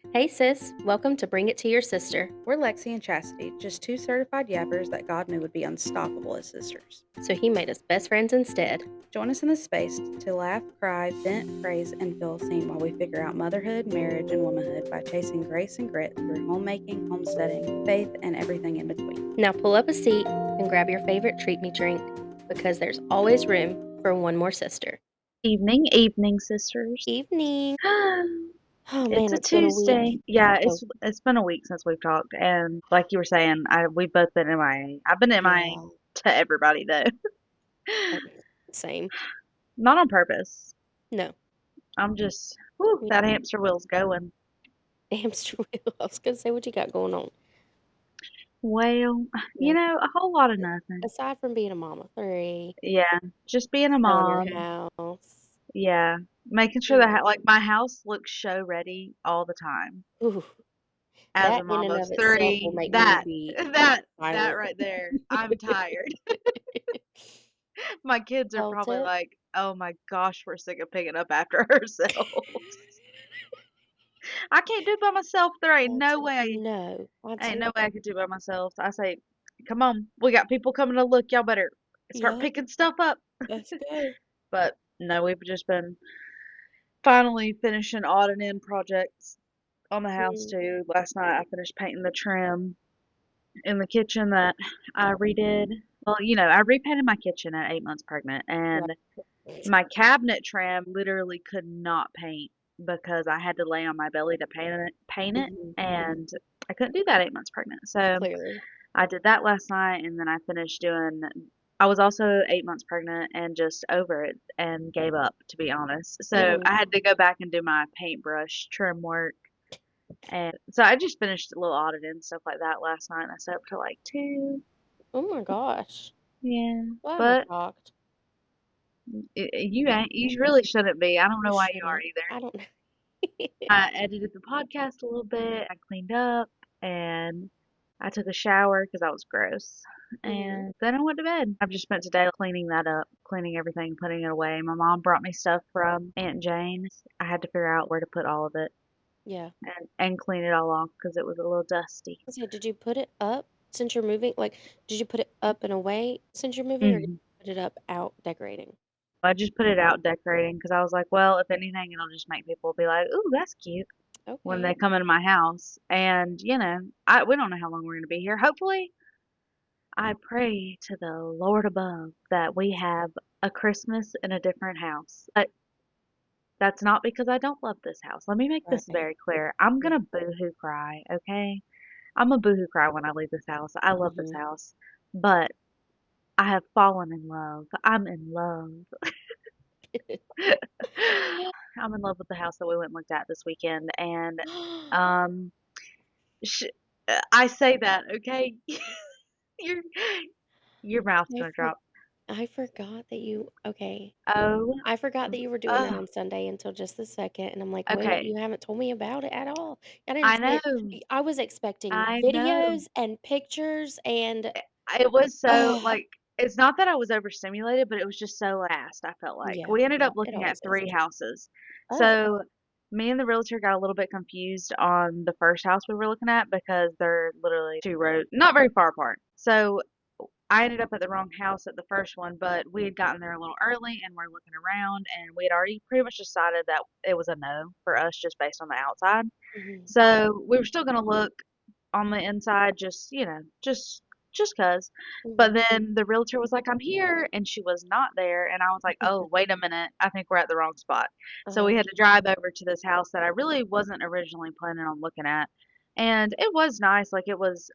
Hey sis, welcome to Bring It to Your Sister. We're Lexi and Chastity, just two certified yappers that God knew would be unstoppable as sisters. So he made us best friends instead. Join us in this space to laugh, cry, vent, praise, and feel seen while we figure out motherhood, marriage, and womanhood by chasing grace and grit through homemaking, homesteading, faith, and everything in between. Now pull up a seat and grab your favorite treat me drink because there's always room for one more sister. Evening, sisters. Evening. Oh It's man, a it's been a Tuesday. week. Yeah, it's been a week since we've talked, and like you were saying, we've both been MIA. I've been MIA to everybody though, Same. not on purpose. No. I'm just that hamster wheel's going. Hamster wheel. I was gonna say, what you got going on? Well, Yeah. a whole lot of nothing. Aside from being a mom of 3. Yeah, just being a Selling mom. your house. Yeah, making sure that like my house looks show ready all the time. Ooh. As That a in mom and of of itself will 3, make me that be that violent. right there, I'm tired. My kids are Felt probably it. like, "Oh my gosh, we're sick of picking up after ourselves." I can't do it by myself. There ain't no way. No, Ain't no absolutely. way I could do it by myself. I say, "Come on, we got people coming to look. Y'all better start Yep, picking stuff up." let's go. But no, we've just been finally finishing odd and end projects on the house Mm, too. Last night I finished painting the trim in the kitchen that I redid. Well, I repainted my kitchen at 8 months pregnant, and right. my cabinet trim literally could not paint because I had to lay on my belly to paint it, Mhm, and I couldn't do that 8 months pregnant. So clearly. I did that last night, and then I finished doing. I was also 8 months pregnant and just over it and gave up, to be honest. So Mhm. I had to go back and do my paintbrush trim work. And so I just finished a little auditing and stuff like that last night. And I stayed up till like 2. Oh my gosh. Yeah, Why am I but shocked? you ain't. You really shouldn't be. I don't know You why you are shouldn't. either. I don't know. I edited the podcast a little bit. I cleaned up and I took a shower because I was gross. Mhm. And then I went to bed. I've just spent today cleaning that up, cleaning everything, putting it away. My mom brought me stuff from Aunt Jane's. I had to figure out where to put all of it Yeah. and clean it all off because it was a little dusty. So did you put it up since you're moving? Like, did you put it up and away since you're moving, or did hmm you put it up out decorating? I just put it out decorating because I was like, well, if anything, it'll just make people be like, ooh, that's cute when Okay. they come into my house. And, we don't know how long we're going to be here. Hopefully, I pray to the Lord above that we have a Christmas in a different house. But that's not because I don't love this house. Let me make this Right. very clear. I'm Yeah. gonna boohoo cry, okay? I'm a boohoo cry when I leave this house. I love this Mhm. house. But I have fallen in love. I'm in love. I'm in love with the house that we went and looked at this weekend. And um, sh- I say that, okay? your your mouth's I gonna for drop. I forgot that you okay. Oh, I forgot that you were doing that oh, on Sunday until just the second, and I'm like, "Wait, okay. you haven't told me about it at all." I didn't I see know. it. I was expecting I know. videos and pictures and It was so oh, like it's not that I was overstimulated, but it was just so fast, I felt like. yeah, We ended yeah, up it looking at always is. 3 houses. Oh, So, me and the realtor got a little bit confused on the first house we were looking at because they're literally 2 roads not very far apart. So, I ended up at the wrong house at the first one, but we had gotten there a little early and we're looking around and we had already pretty much decided that it was a no for us just based on the outside. mhm, So we were still gonna look on the inside, just just 'cause. But mhm. then the realtor was like, "I'm here," and she was not there, and I was like, "Oh, wait a minute, I think we're at the wrong spot." So we Uh-huh. had to drive over to this house that I really wasn't originally planning on looking at. And it was nice, like, it was,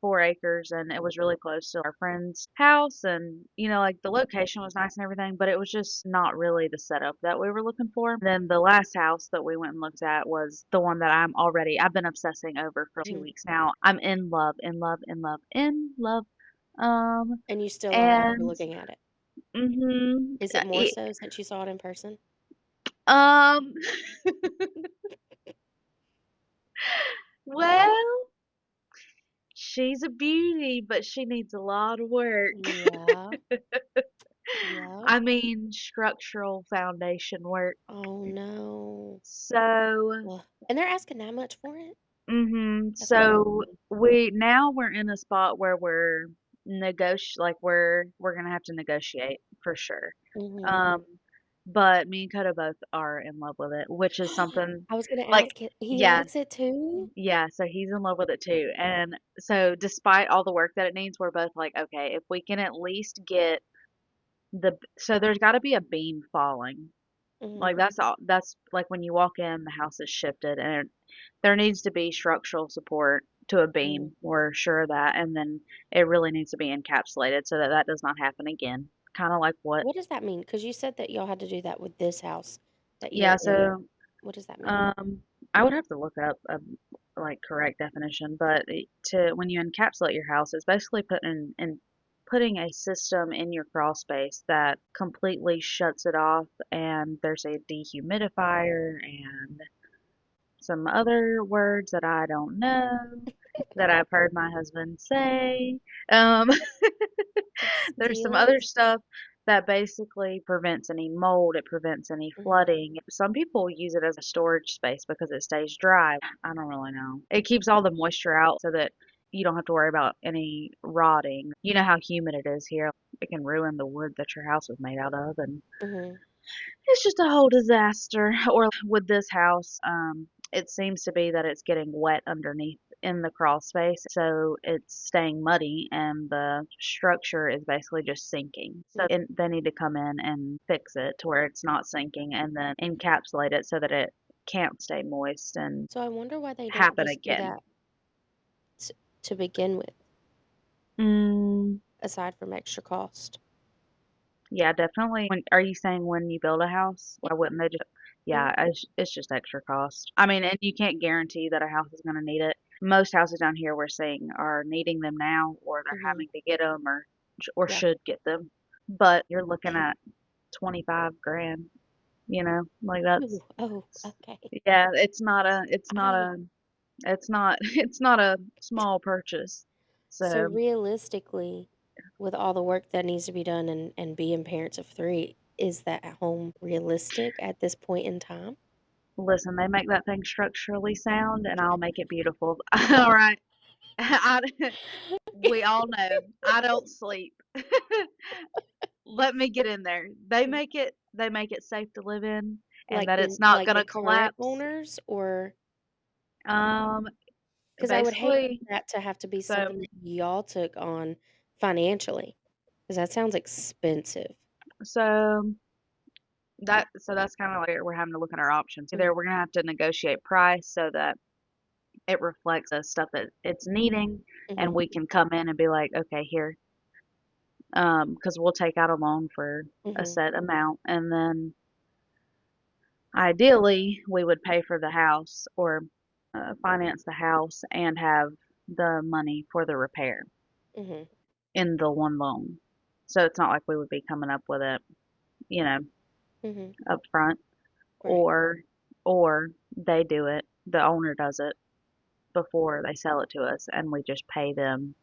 4 acres, and it was really close to our friend's house, and, like, the location was nice and everything, but it was just not really the setup that we were looking for. Then the last house that we went and looked at was the one that I've been obsessing over for 2 Mhm. weeks now. I'm in love, in love, in love, in love, And you still are after and looking at it. mhm, Is it more so since you saw it in person? um, well, she's a beauty, but she needs a lot of work. Yeah, yeah. I mean, structural foundation work. Oh no. So, Ugh. And they're asking that much for it? That's So crazy. we're in a spot where we're gonna have to negotiate for sure. Mhm. Um, but me and Coda both are in love with it, which is something I was gonna like ask, he yeah, likes it too? yeah, so he's in love with it too. And so despite all the work that it needs, we're both like, okay, if we can at least get so there's got to be a beam falling. Like Mhm. that's all. That's like when you walk in, the house is shifted, and there needs to be structural support to a Mhm. beam. We're sure of that, and then it really needs to be encapsulated so that that does not happen again. Kind of like what? What does that mean? Because you said that y'all had to do that with this house that you're Yeah. in. So What does that mean? um, I would have to look up a like correct definition, but to when you encapsulate your house, it's basically putting a system in your crawl space that completely shuts it off, and there's a dehumidifier and some other words that I don't know that I've heard my husband say. Um, there's some other Steals? stuff that basically prevents any mold, it prevents any Mhm. flooding. Some people use it as a storage space because it stays dry. I don't really know. It keeps all the moisture out so that you don't have to worry about any rotting. You know how humid it is here. It can ruin the wood that your house was made out of, and Mhm. it's just a whole disaster. Or with this house, it seems to be that it's getting wet underneath in the crawl space, so it's staying muddy, and the structure is basically just sinking. So they need to come in and fix it to where it's not sinking, and then encapsulate it so that it can't stay moist and So I wonder why they don't happen just do again. that t to begin with, Mm, aside from extra cost. yeah, definitely. Are you saying when you build a house? Yeah. Why wouldn't they just? Mhm. Yeah, it's just extra cost. I mean, and you can't guarantee that a house is going to need it. Most houses down here we're seeing are needing them now, or they're Mhm. having to get them, or Yeah. should get them. But you're looking at 25 grand. Like Ooh, oh, okay. yeah, it's not I a, it's not, it's not a small purchase. So So realistically, with all the work that needs to be done and being parents of three, is that at home realistic at this point in time? listen, they make that thing structurally sound, and I'll make it beautiful. All right. I, we all know I don't sleep. Let me get in there. They make it safe to live in and that it's not Like the gonna current collapse. owners, or Um because I would hate basically that to have to be so something that y'all took on financially, because that sounds expensive. so that's kind of like we're having to look at our options. Mhm. Either we're gonna have to negotiate price so that it reflects the stuff that it's needing, and Mhm. we can come in and be like, okay, here, because we'll take out a loan for a Mhm. set amount, and then ideally, we would pay for the house or finance the house and have the money for the repair Mhm. in the one loan. So it's not like we would be coming up with it, you know, Mhm. up front, Right. or or they do it, the owner does it before they sell it to us, and we just pay them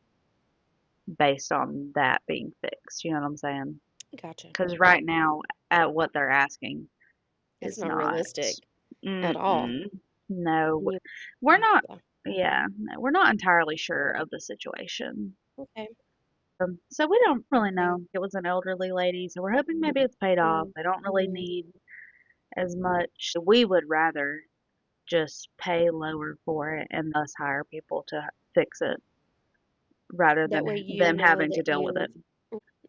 based on that being fixed. You know what I'm saying? Gotcha. Because right now, at what they're asking, It's is not not. realistic at all. Mm-mm. No, You, we're not. yeah. Yeah, no, we're not entirely sure of the situation. Okay. So we don't really Okay. know. It was an elderly lady, so we're hoping maybe it's paid off. Mhm. They don't really Mhm. need as much. We would rather just pay lower for it and thus hire people to fix it rather than That way you them know having that to deal with it. and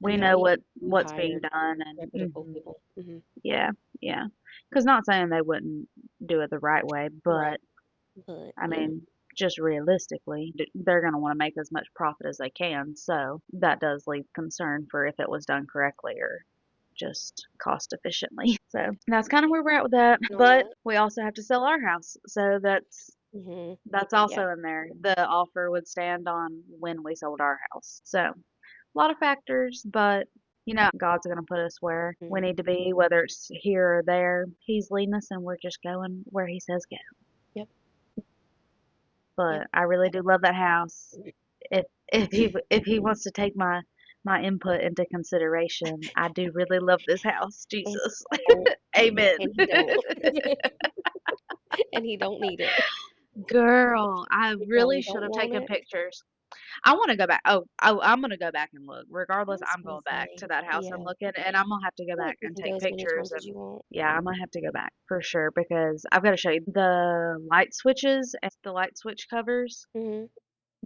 We that way know you what's being hired done, and reputable people. Mhm. yeah, yeah. Because not saying they wouldn't do it the right way, Right. but But I yeah. mean, just realistically, they're going to want to make as much profit as they can. So that does leave concern for if it was done correctly or just cost efficiently. So that's kind of where we're at with that. But Well, we also have to sell our house. So mhm. that's Yeah. also in there. The offer would stand on when we sold our house. So a lot of factors, but God's going to put us where we Mhm. need to be, whether it's here or there. He's leading us and we're just going where he says go. Yep. Yep. But I really Yep. do love that house. If he wants to take my input into consideration, I do really love this house. And Jesus. don't. Amen. And he don't. and he don't need it. Girl, I He really probably should don't have want taken it. pictures. I wanna go back. I'm gonna go back and look. Regardless, That's I'm so going back to funny. that house and Yeah. looking, and I'm gonna have to go Feel like back you and can go take as many pictures, times as and you want. yeah, I might have to go back for sure because I've gotta show you the light switches and the light switch covers, Mhm.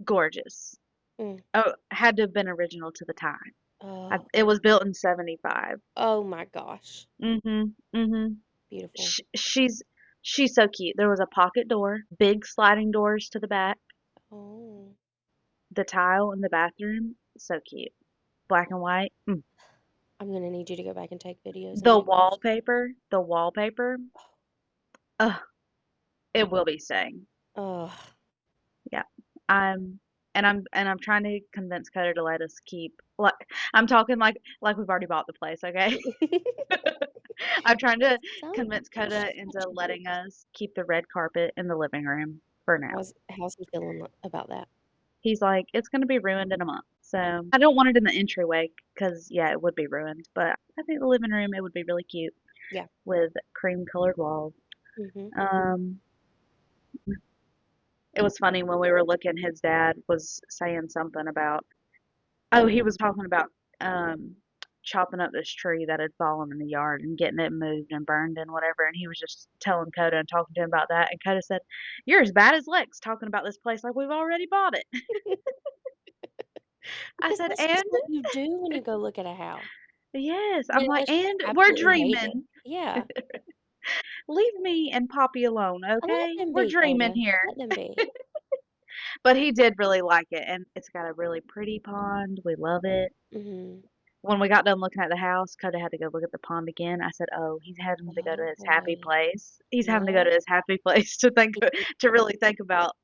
gorgeous. Mm. Oh, had to have been original to the time. Oh. It was built in '75. Oh my gosh. Mhm, mhm. Beautiful. She's so cute. There was a pocket door, big sliding doors to the back, Oh. the tile in the bathroom, so cute. Black and white. I'm gonna need you to go back and take videos of The my gosh. wallpaper, ugh, it will be staying. Oh. Yeah. I'm I'm trying to convince Cutter to let us keep like I'm talking like we've already bought the place, okay? I'm trying to Some convince Coda into statue. letting us keep the red carpet in the living room for now. How's he feeling about that? He's like, "It's gonna be ruined in a month." So, I don't want it in the entryway because yeah, it would be ruined, but I think the living room, it would be really cute Yeah. with cream colored walls. Mhm. Um, it was funny when we were looking, his dad was saying something about, oh, he was talking about, um, chopping up this tree that had fallen in the yard and getting it moved and burned and whatever, and he was just telling Coda and talking to him about that, and Coda said, "You're as bad as Lex talking about this place like we've already bought it." I Because said, that's "And?" just what you do when you go look at a house. Yes, I I'm mean, like, unless you just "And we're absolutely hate it. dreaming. Yeah. Leave me and Poppy alone, Let okay? them We're be, dreaming Coda. here." Let them be. But he did really like it, and it's got a really pretty pond. We love it. Mhm. When we got done looking at the house, Coda had to go look at the pond again. I said, "Oh, he's having to go to Oh his happy boy. place. He's having to go Yeah. to his happy place to think He could to really think about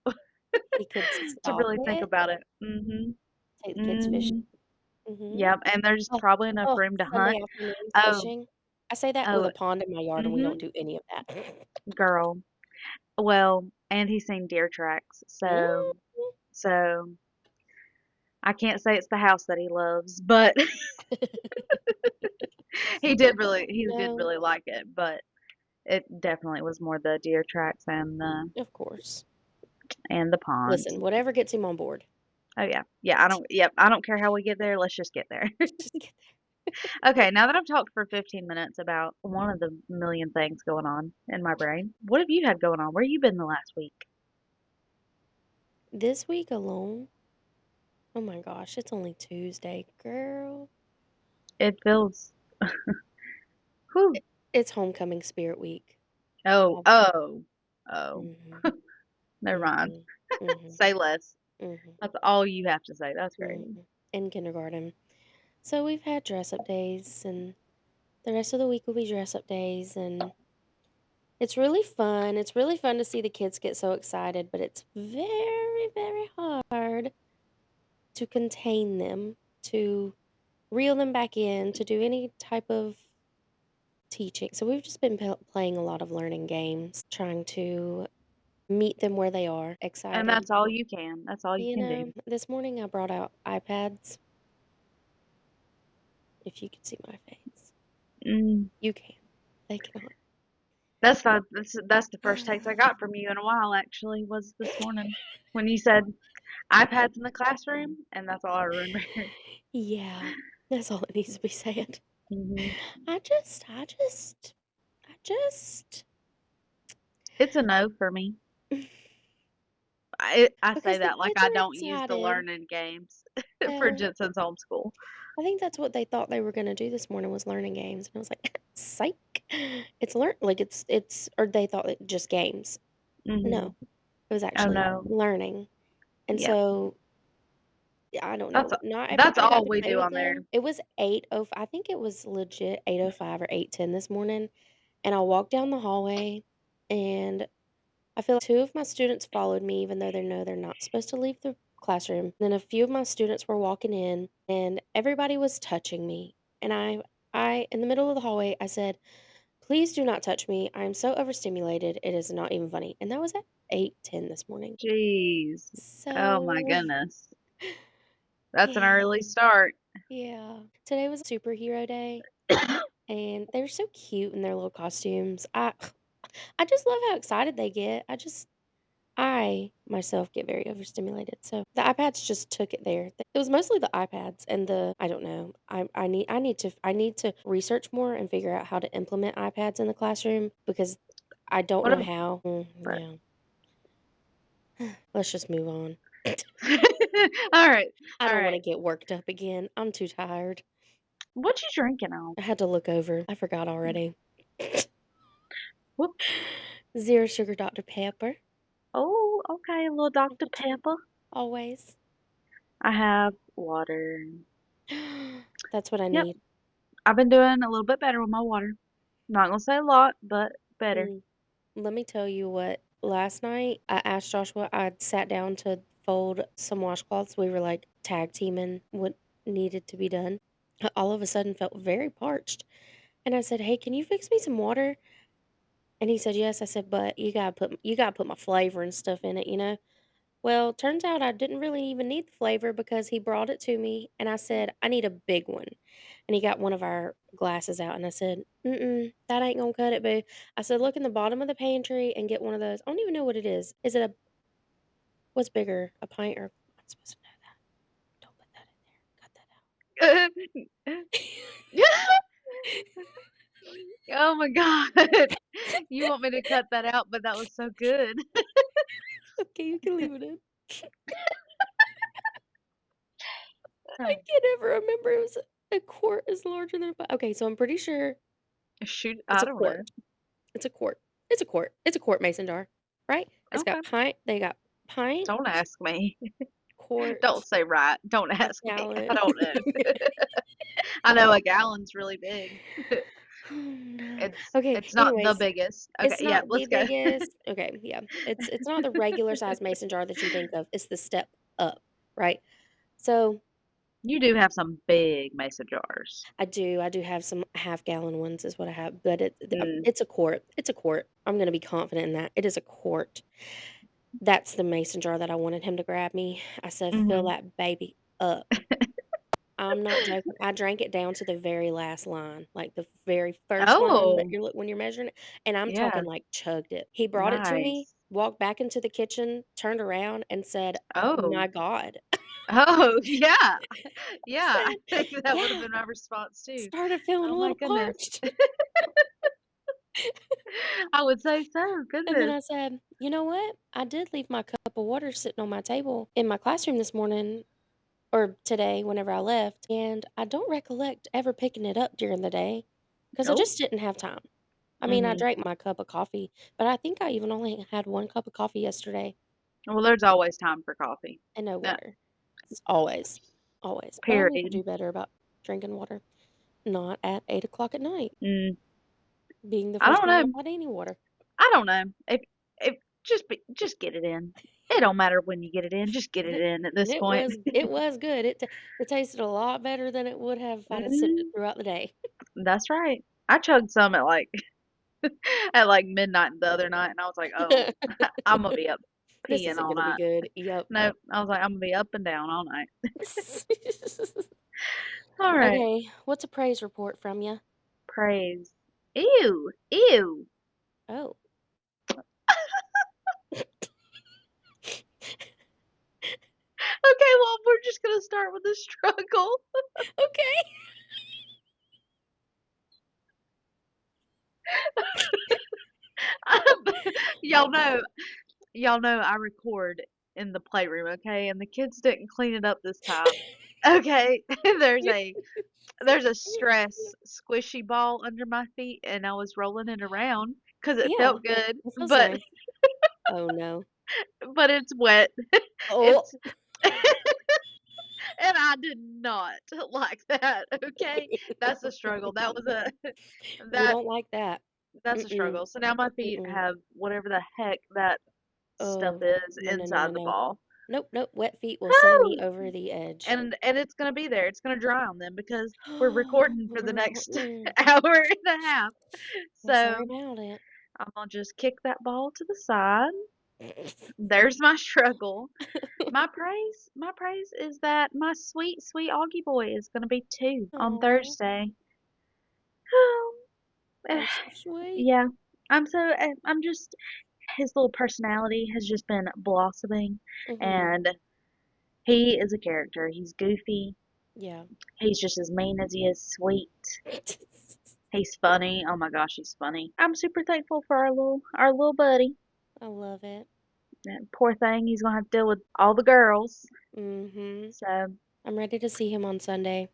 he could to stop really think it, about it." Mhm. take the kids fishing. Mhm. Mhm. Yep, and there's Oh, probably enough oh, room to Sunday hunt. afternoons Oh, fishing. I say that with oh, a pond in my yard, and we mhm. don't do any of that. Girl. Well, and he's seen deer tracks, Mm. so I can't say it's the house that he loves, but he did No, really like it, but it definitely was more the deer tracks of course. and the pond. Listen, whatever gets him on board. Oh yeah. Yeah, I don't care how we get there, let's just get there. Just get Okay, now that I've talked for 15 minutes about one of the million things going on in my brain, what have you had going on? Where you been the last week? this week alone. Oh my gosh, it's only Tuesday, girl. It feels whew. It's homecoming spirit week. Oh, Oh. oh, oh. Mhm. Never mind. Mhm. Mhm. Say less. Mhm. That's all you have to say. That's crazy. Mhm. In kindergarten. So we've had dress up days, and the rest of the week will be dress up days, and it's really fun. It's really fun to see the kids get so excited, but it's very, very hard to contain them, to reel them back in, to do any type of teaching. So we've just been playing a lot of learning games, trying to meet them where they are, And excited. that's all you can. That's all you You can do. know, this morning I brought out iPads. If you could see my face, Mm, you can. They cannot. that's the first text I got from you in a while actually was this morning when you said iPads in the classroom, and that's all I remember. Yeah, that's all it needs to be said. hmm I just, I just, I just, It's a no for me. I say because the that like kids I are don't use the excited. learning games for Well, Jensen's homeschool. I think that's what they thought they were gonna do this morning was learning games, and I was like, psych. It's like or they thought it just games. hmm No, it was Oh actually no. learning. And Yep. so yeah, I don't That's know. Not that's everybody got all to we play do with on there. them. It was 8:05. I think it was legit 8:05 or 8:10 this morning. And I walked down the hallway and I feel like two of my students followed me, even though they know they're not supposed to leave the classroom. Then a few of my students were walking in and everybody was touching me. And in the middle of the hallway, I said, please do not touch me. I am so overstimulated. It is not even funny. And that was at 8:10 this morning. Jeez. Oh my So, goodness. That's an yeah. early start. Yeah. Today was superhero day, and they're so cute in their little costumes. I just love how excited they get. I myself get very overstimulated, so the iPads just took it there. It was mostly the iPads and I don't know. I need to research more and figure out how to implement iPads in the classroom because I don't What know about how. but Yeah. Let's just move on. all right. I All don't wanna right. get worked up again. I'm too tired. What you drinking on? I had to look over. I forgot already. Whoop. Zero sugar Dr. Pepper. Oh, okay, a little Dr. Look at you. Pepper. Always. I have water. That's what I Yep. need. I've been doing a little bit better with my water. Not gonna say a lot, but better. Mm. Let me tell you what, last night I asked Joshua, I sat down to fold some washcloths. We were like tag teaming what needed to be done. I all of a sudden felt very parched. And I said, "Hey, can you fix me some water?" And he said, "Yes." I said, "But you gotta put my flavor and stuff in it, you know?" Well, turns out I didn't really even need the flavor because he brought it to me and I said, "I need a big one." And he got one of our glasses out and I said, "Mm-mm, that ain't gonna cut it, boo." I said, "Look in the bottom of the pantry and get one of those." I don't even know what it is. Is it what's bigger, a pint or I'm supposed to know that. Don't put that in there. Cut Oh my God. You want me to cut that out, but that was so good. that out. Okay, you can leave it in. I Hmm. can't ever remember. It was a quart is larger than okay, so I'm pretty sure Shoot, it's I a don't know. quart. It's a quart. It's a quart. It's a quart mason jar, right? It's got Okay. pint. They got pint, Don't ask me. Don't quart, say right. Don't a ask me. I gallon. don't know. I know a gallon's really big. Oh no. It's Okay. not the Anyways, biggest. Okay, it's yeah, not the let's go. biggest. Okay, yeah. It's not the regular size mason jar that you think of. It's the step up, right? So You do have some big mason jars. I do have some half-gallon ones is what I have, but Mm. it's a quart. It's a quart. I'm gonna be confident in that. It is a quart. That's the mason jar that I wanted him to grab me. I said, "Fill Hmm. that baby up." I'm not joking. I drank it down to the very last line, like the very first line that Oh, when you're measuring it, and I'm talking yeah. like chugged it. He brought it to me, Nice. walked back into the kitchen, turned around, and said, Oh. "My God." Oh, yeah. I Yeah, I said, think that would have "Yeah." been my response too. Started feeling Oh a my little goodness. parched. I would say so. And then Goodness. I said, "You know what? I did leave my cup of water sitting on my table in my classroom this morning or today whenever I left, and I don't recollect ever picking it up during the day because I Oh. just didn't have time." I mean, I Hmm. drank my cup of coffee, but I think I even only had 1 cup of coffee yesterday Well, there's always time for coffee. and no Yeah. water. It's always, always. But I need to Period. do better about drinking water, not at 8 o'clock at night, Mm. being the I first don't one know. up on any water. I don't know. If just get it in. It don't matter when you get it in. Just get it in at And this it point. was it was good. It tasted a lot better than it would have if I'd have sipped it Hmm. throughout the day. That's right. I chugged some at like at like midnight the other night, and I was like, oh, I'm gonna be up This peeing isn't all gonna be night. good. Yep. No, I was like, I'm gonna be up and down all night. All right. Okay, what's a praise report from you? Praise. Ew. Ew. Oh. Okay, well, we're just gonna start with the struggle. Okay. Y'all know, y'all know I record in the playroom, okay? And the kids didn't clean it up this time. Okay, there's a there's a stress squishy ball under my feet, and I was rolling it around because it Yeah, felt good, that feels but nice. Oh, no. it's wet. Oh. It's and I did not like that. Okay, that's a struggle. That was a We that don't like that. that's a Mm-mm, struggle. So now my feet mm-mm. have whatever the heck that stuff Oh, is no, no, no, no, inside the no. ball. Nope, nope, wet feet will send me over the edge. And it's gonna be there. It's gonna dry on them because we're recording for the next Mm, hour and a half. I'm sorry So about it. I'm gonna just kick that ball to the side. There's my struggle. My praise is that my sweet, sweet Augie boy is gonna be 2 on Aw, Thursday. that's so sweet. Yeah. I'm just his little personality has just been blossoming, Mhm. and he is a character. He's goofy. Yeah. He's just as mean as he is sweet. He's funny. Oh my gosh, he's funny. I'm super thankful for our little buddy. I love it. That poor thing, he's gonna have to deal with all the girls. Mhm. So, I'm ready to see him on Sunday.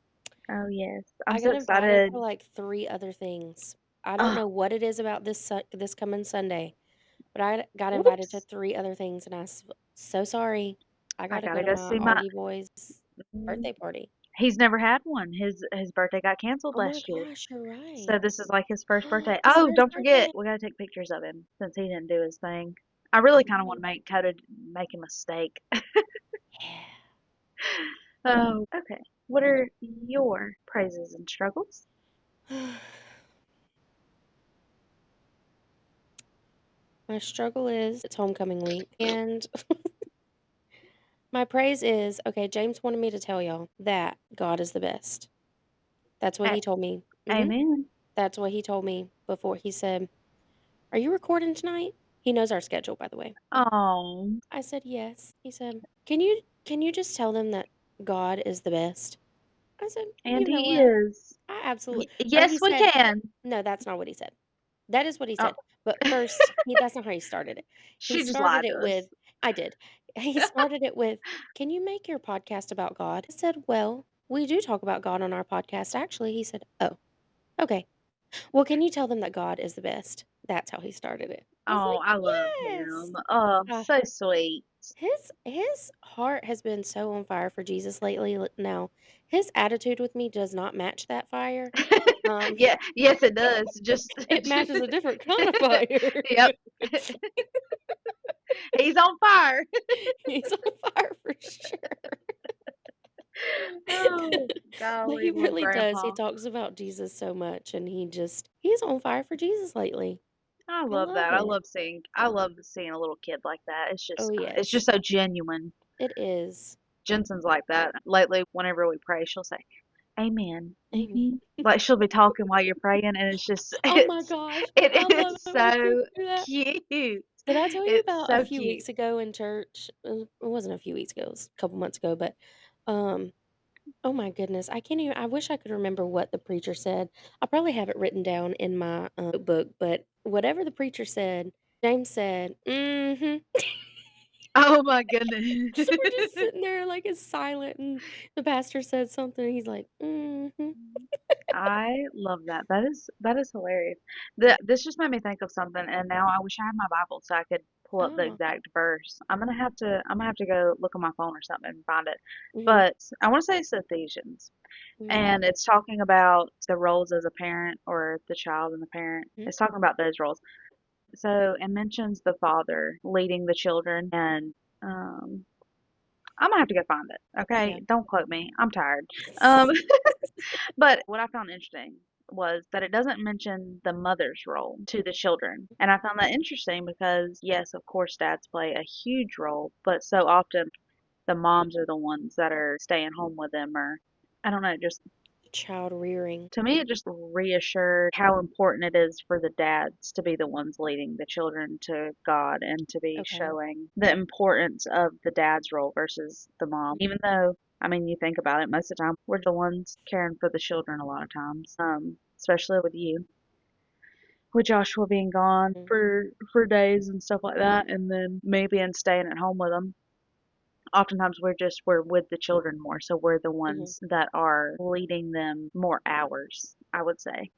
oh yes, I'm I so got invited excited. to like 3 other things. I don't Oh, know what it is about this coming Sunday, but I got invited to whoops! 3 other things, and so sorry. I I gotta go gotta to go my see my. Augie boy's Mm, birthday party. He's never had one. His birthday got canceled Oh my last year. gosh, you're right. So this is like his first birthday. His Oh, first don't forget, birthday. we gotta take pictures of him since he didn't do his thing. I really kind of want Right. to make Coda make him a steak. Yeah. Oh, okay. What are your praises and struggles? My struggle is it's homecoming week, and my praise is, okay, James wanted me to tell y'all that God is the best. That's what A- he told me. Amen. That's what he told me before. He said, "Are you recording tonight?" He knows our schedule, by the way. Oh, I said, "Yes." He said, "Can you just tell them that God is the best?" I said, and "You know he what? is. I absolutely." But Yes, he we said, can. "No, that's not what he said." That is what he Oh, said. But first, that's not how he started it. He she just started lied it to us. with, I did. He started it with, "Can you make your podcast about God?" I said, "Well, we do talk about God on our podcast, actually." He said, "Oh, okay. Well, can you tell them that God is the best?" That's how he started it. I was Oh, like, I love "Yes." him. Oh, Uh, so sweet. his heart has been so on fire for Jesus lately. Now, his attitude with me does not match that fire. Um, Yeah, yes, it does. Just, it matches a different kind of fire. yep. He's on fire. He's on fire for sure. Oh, But golly, he little really does. He grandpa. talks about Jesus so much, and he's on fire for Jesus lately. I I love love that. it. I love seeing a little kid like that. Oh, It's yes. just so genuine. It is. Jensen's like that. Lately, whenever we pray, she'll say, "Amen." Amen. Like she'll be talking while you're praying, and it's just Oh my gosh. I it love is it when kids so do that. cute. Did I tell you It's about a so few cute. weeks ago in church? It wasn't a few weeks ago, it was a couple months ago, but um oh my goodness, I wish I could remember what the preacher said. I probably have it written down in my book, but whatever the preacher said, James said, "Mhm." Oh my goodness. So we're just sitting there like it's silent, and the pastor said something, and he's like, "Mhm." I love that. That is hilarious. This just made me think of something, and now I wish I had my Bible so I could pull up the Oh. exact verse. I'm gonna have to go look on my phone or something and find it. Mhm. But I want to say it's Ephesians, Mhm. and it's talking about the roles as a parent or the child and the parent. Mhm. It's talking about those roles. So it mentions the father leading the children, and um, I'm gonna have to go find it. Yeah. Okay, don't quote me. I'm tired. Um, But what I found interesting was that it doesn't mention the mother's role to the children. And I found that interesting because, yes, of course, dads play a huge role, but so often the moms are the ones that are staying home with them, or I don't know, just Child rearing. to me, it just reassured how important it is for the dads to be the ones leading the children to God and to be Okay. showing the importance of the dad's role versus the mom. Even though, I mean, you think about it, most of the time we're the ones caring for the children a lot of times, especially with you, with Joshua being gone Mm. for days and stuff like that, and then me being staying at home with them. Oftentimes we're with the children more, so we're the Mhm. ones that are leading them more hours, I would say,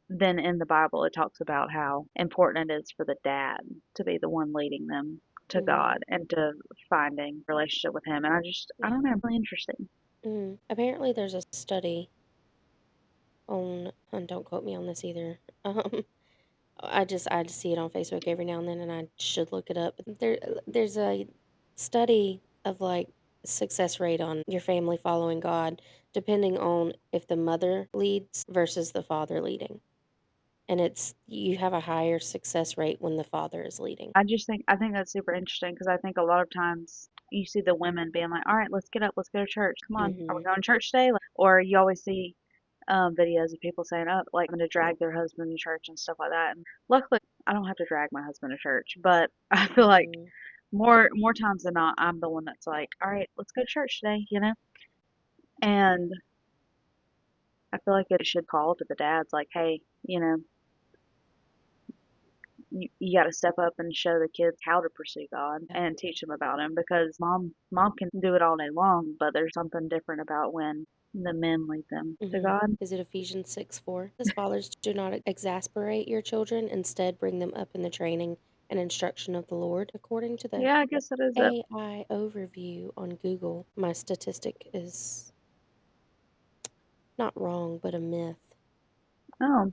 then in the Bible it talks about how important it is for the dad to be the one leading them to Mhm. God and to finding a relationship with him, and I Yeah. don't know, really interesting. Apparently, there's a study on, and don't quote me on this either. Um, I just see it on Facebook every now and then, and I should look it up. There's a study of like success rate on your family following God, depending on if the mother leads versus the father leading, and it's you have a higher success rate when the father is leading. I think that's super interesting because I think a lot of times you see the women being like, "All right, let's get up, let's go to church. Come on, are we Mhm. going to church today?" Or you always see videos of people saying, "Oh, like going to drag their husband to church and stuff like that." And luckily, I don't have to drag my husband to church, but I feel like Mhm. more times than not, I'm the one that's like, all right, let's go to church today, you know? And I feel like it should call to the dads, like, hey, you know, you got to step up and show the kids how to pursue God Yeah. and teach them about Him because mom can do it all day long, but there's something different about when the men lead them to God. Is it Ephesians 6:4? As fathers, do not exasperate your children, instead bring them up in the training and instruction of the Lord. According to the Yeah, I guess that is it. AI overview on Google, my statistic is not wrong, but a myth. Oh,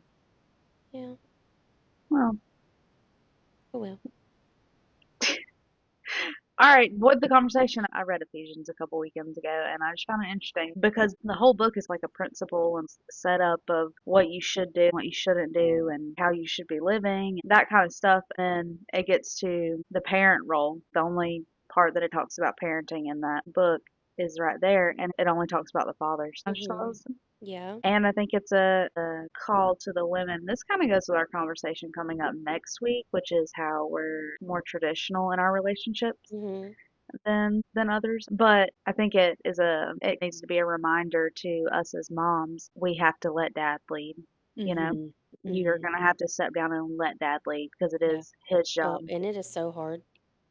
Yeah, well. oh well. All right, what the conversation? I read Ephesians a couple weekends ago, and I just found it interesting because the whole book is like a principle and setup of what you should do, what you shouldn't do, and how you should be living, that kind of stuff. And it gets to the parent role. The only part that it talks about parenting in that book is right there, and it only talks about the fathers. I just thought it Mhm. was Yeah. and I think it's a call to the women. This kind of goes with our conversation coming up next week, which is how we're more traditional in our relationships Mhm. than others. But I think it needs to be a reminder to us as moms. We have to let dad lead. You know, Mhm. you're Mhm. gonna have to step down and let dad lead because it Yeah. is his Oh, job. and it is so hard.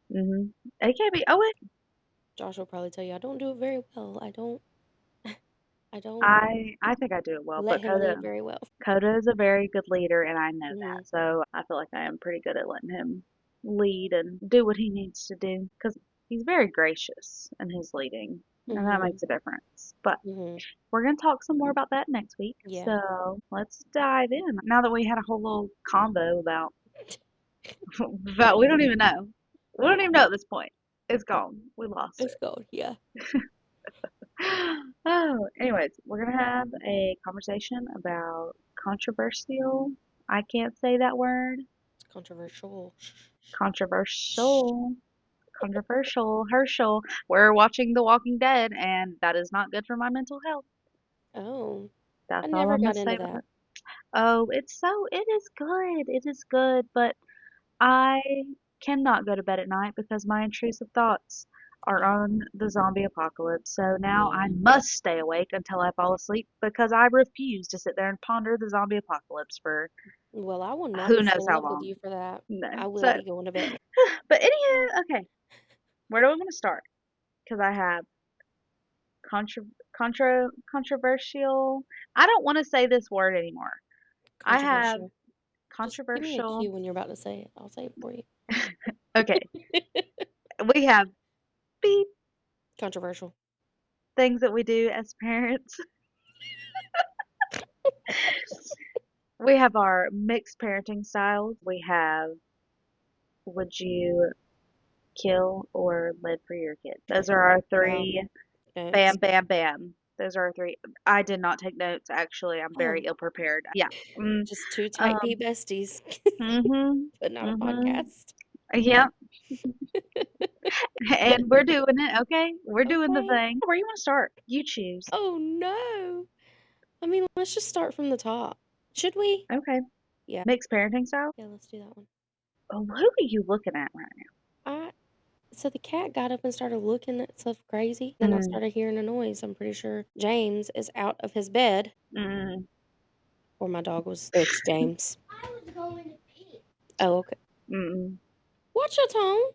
It can't be. Oh, wait. Josh will probably tell you I don't do it very well. I don't I think I do it well, let but him lead very well. Coda is a very good leader, and I know that. Mhm. So I feel like I am pretty good at letting him lead and do what he needs to do because he's very gracious in his leading, and that Mhm. makes a difference. But Mhm. we're going to talk some more about that next week. Yeah. So let's dive in. Now that we had a whole little combo about, about we don't even know. We don't even know at this point. It's gone. We lost It's going. Yeah. Oh, anyways, we're gonna have a conversation about controversial. I can't say that word. It's controversial. Shh. Controversial. Controversial. Herschel. We're watching The Walking Dead, and that is not good for my mental health. Oh, I That's all never I'm gonna got say into about that. it. Oh, it is good. It is good, but I cannot go to bed at night because my intrusive thoughts are Yeah. on the zombie apocalypse. So now I Yeah. must stay awake until I fall asleep because I refuse to sit there and ponder the zombie apocalypse for Well, I will not who be knows staying how up with long. you for that. No. I will So, be going to bed. but anywho, okay, where do I want to start? Because I have contra, controversial. I don't want to say this word anymore. I have Controversial. Just give me a controversial. cue when you're about to say it. I'll say it for you. Okay, we have beep Controversial. things that we do as parents. We have our mixed parenting styles. We have would you kill or live for your kid? Those are our Wow. three. Bam, Notes. bam, bam. Those are our three. I did not take notes, actually. I'm very Oh, ill prepared. Yeah. Mm, just two type B um, besties, mhm, but not a mhm. podcast. Yeah. And we're doing it, okay? We're doing the Okay. thing. Where you want to start? You choose. Oh no. I mean, let's just start from the top. Should we? Okay. Yeah. Mixed parenting style? Yeah, let's do that one. Oh, who are you looking at right I So the cat got up and started looking at stuff crazy. now? Then I started hearing a noise. I'm pretty sure James is out of his bed, Mm. or my dog was. It's James. Oh, okay. Mm. Watch your tone.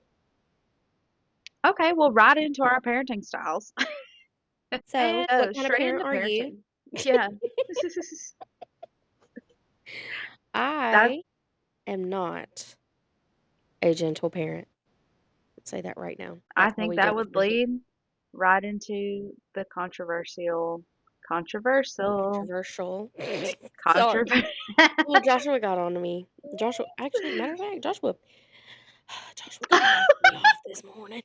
Okay, well, right into our parenting styles. So, And oh, what kind of straight parent into are you? parenting. Yeah. That's I am not a gentle parent. I'll say that right now. I That's how think we that go would from lead right into the controversial, controversial. Sorry. controversial. Oh, Joshua got on to me. Joshua, actually, matter of fact, Joshua got mad at me off this morning.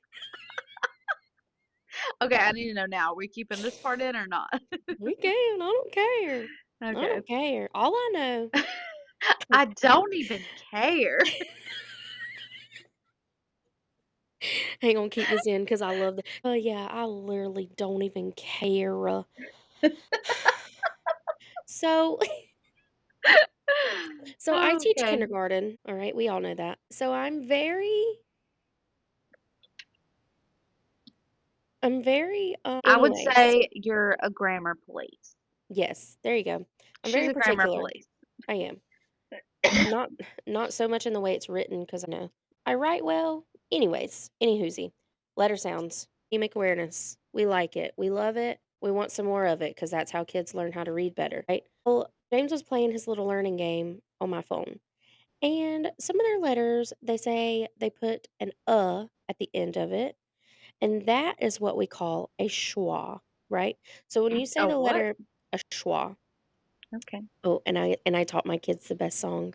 Okay, I need to know now. Are we keeping this part in or not? We can. I don't care. I Okay. don't care. All I know, I don't even care. ain't gonna keep this in because I love the. Oh yeah, I literally don't even care. So So I teach Okay. kindergarten, all right? We all know that. So I'm very I would anyways. say you're a grammar police. Yes, there you go. I'm She's very a grammar particular. police. I am. Not not so much in the way it's written because I know I write well. Anyways, any whoosie. Letter sounds. Phonemic awareness. We like it. We love it. We want some more of it because that's how kids learn how to read better, right? Well, James was playing his little learning game on my phone. And some of their letters, they say they put an at the end of it. And that is what we call a schwa, right? So when you say Oh, the what? letter a schwa, Okay. oh, and I taught my kids the best song.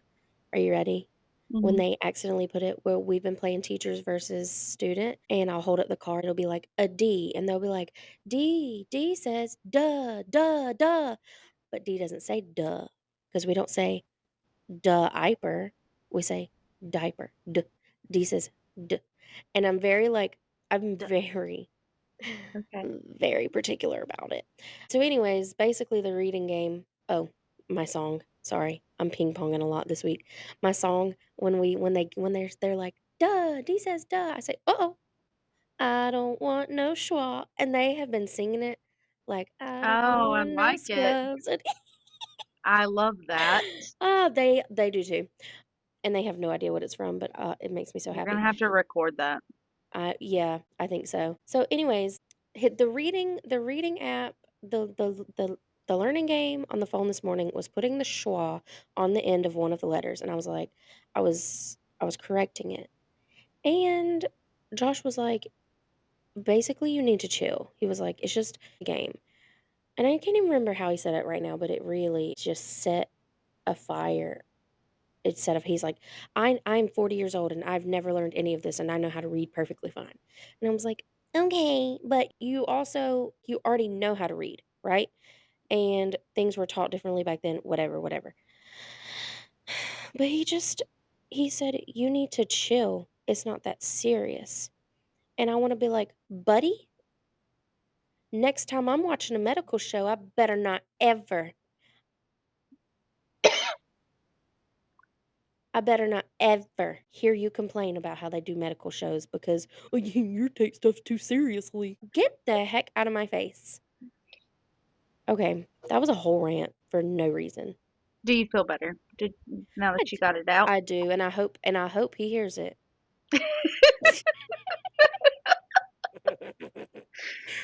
Are you ready? When Mhm. they accidentally put it where we've been playing teachers versus student, and I'll hold up the card, it'll be like a D, and they'll be like, D says duh, duh, duh. But D doesn't say duh, because we don't say diaper. We say diaper. D says d. And I'm D very, Okay. very particular about it. So, anyways, basically the reading game. Oh, my song. Sorry, I'm ping ponging a lot this week. My song when they're like duh. D says duh. I say oh. I don't want no schwa, and they have been singing it like I don't Oh, I want no like it. scrubs. And I love that. they do too, and they have no idea what it's from, but it makes me so You're gonna happy. have to record that. Yeah, I think so. So, anyways, hit the reading app, the learning game on the phone this morning was putting the schwa on the end of one of the letters, and I was correcting it, and Josh was like, basically, you need to chill. He was like, it's just a game, and I can't even remember how he said it right now, but it really just set a fire instead of he's like, I'm 40 years old and I've never learned any of this and I know how to read perfectly fine. And I was like, okay, but you already know how to read, right? And things were taught differently back then, whatever, whatever. But he said, you need to chill. It's not that serious. And I want to be like, buddy, next time I'm watching a medical show, I better not ever I better not ever hear you complain about how they do medical shows because, oh, you take stuff too seriously. Get the heck out of my face. Okay, that was a whole rant for no reason. Do you feel better? Did Now I, that you d- got it out? I do, and I hope he hears it.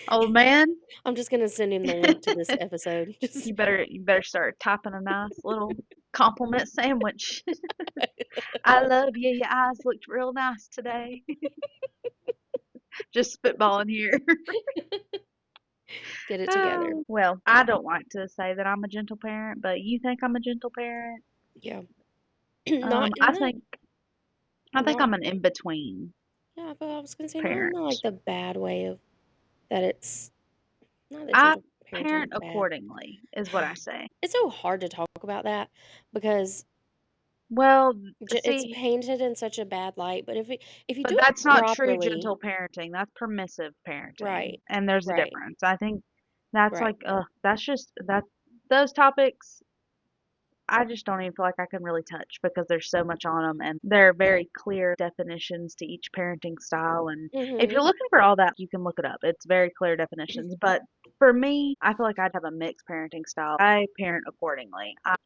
Old man, I'm just gonna send him the link to this episode. Just you better start typing a nice little compliment sandwich. I love you. Your eyes looked real nice today. Just spitballing here. get it together. Oh, well, I don't like to say that I'm a gentle parent, but you think I'm a gentle parent? Yeah, not in I the think I think not I'm an in between yeah, but I was gonna say not in the like parent. the bad way of that. It's not that I gentle parenting parent is bad. accordingly, is what I say. It's so hard to talk about that because Well, It's see, painted in such a bad light, but if you but do it that's not true properly. gentle parenting. That's permissive parenting. Right, And there's a right, difference. I think that's right. like, that's just, those topics, I just don't even feel like I can really touch because there's so much on them and there are very clear definitions to each parenting style. And if you're Mhm, looking for all that, you can look it up. It's very clear definitions. But for me, I feel like I'd have a mixed parenting style. I parent accordingly. I'm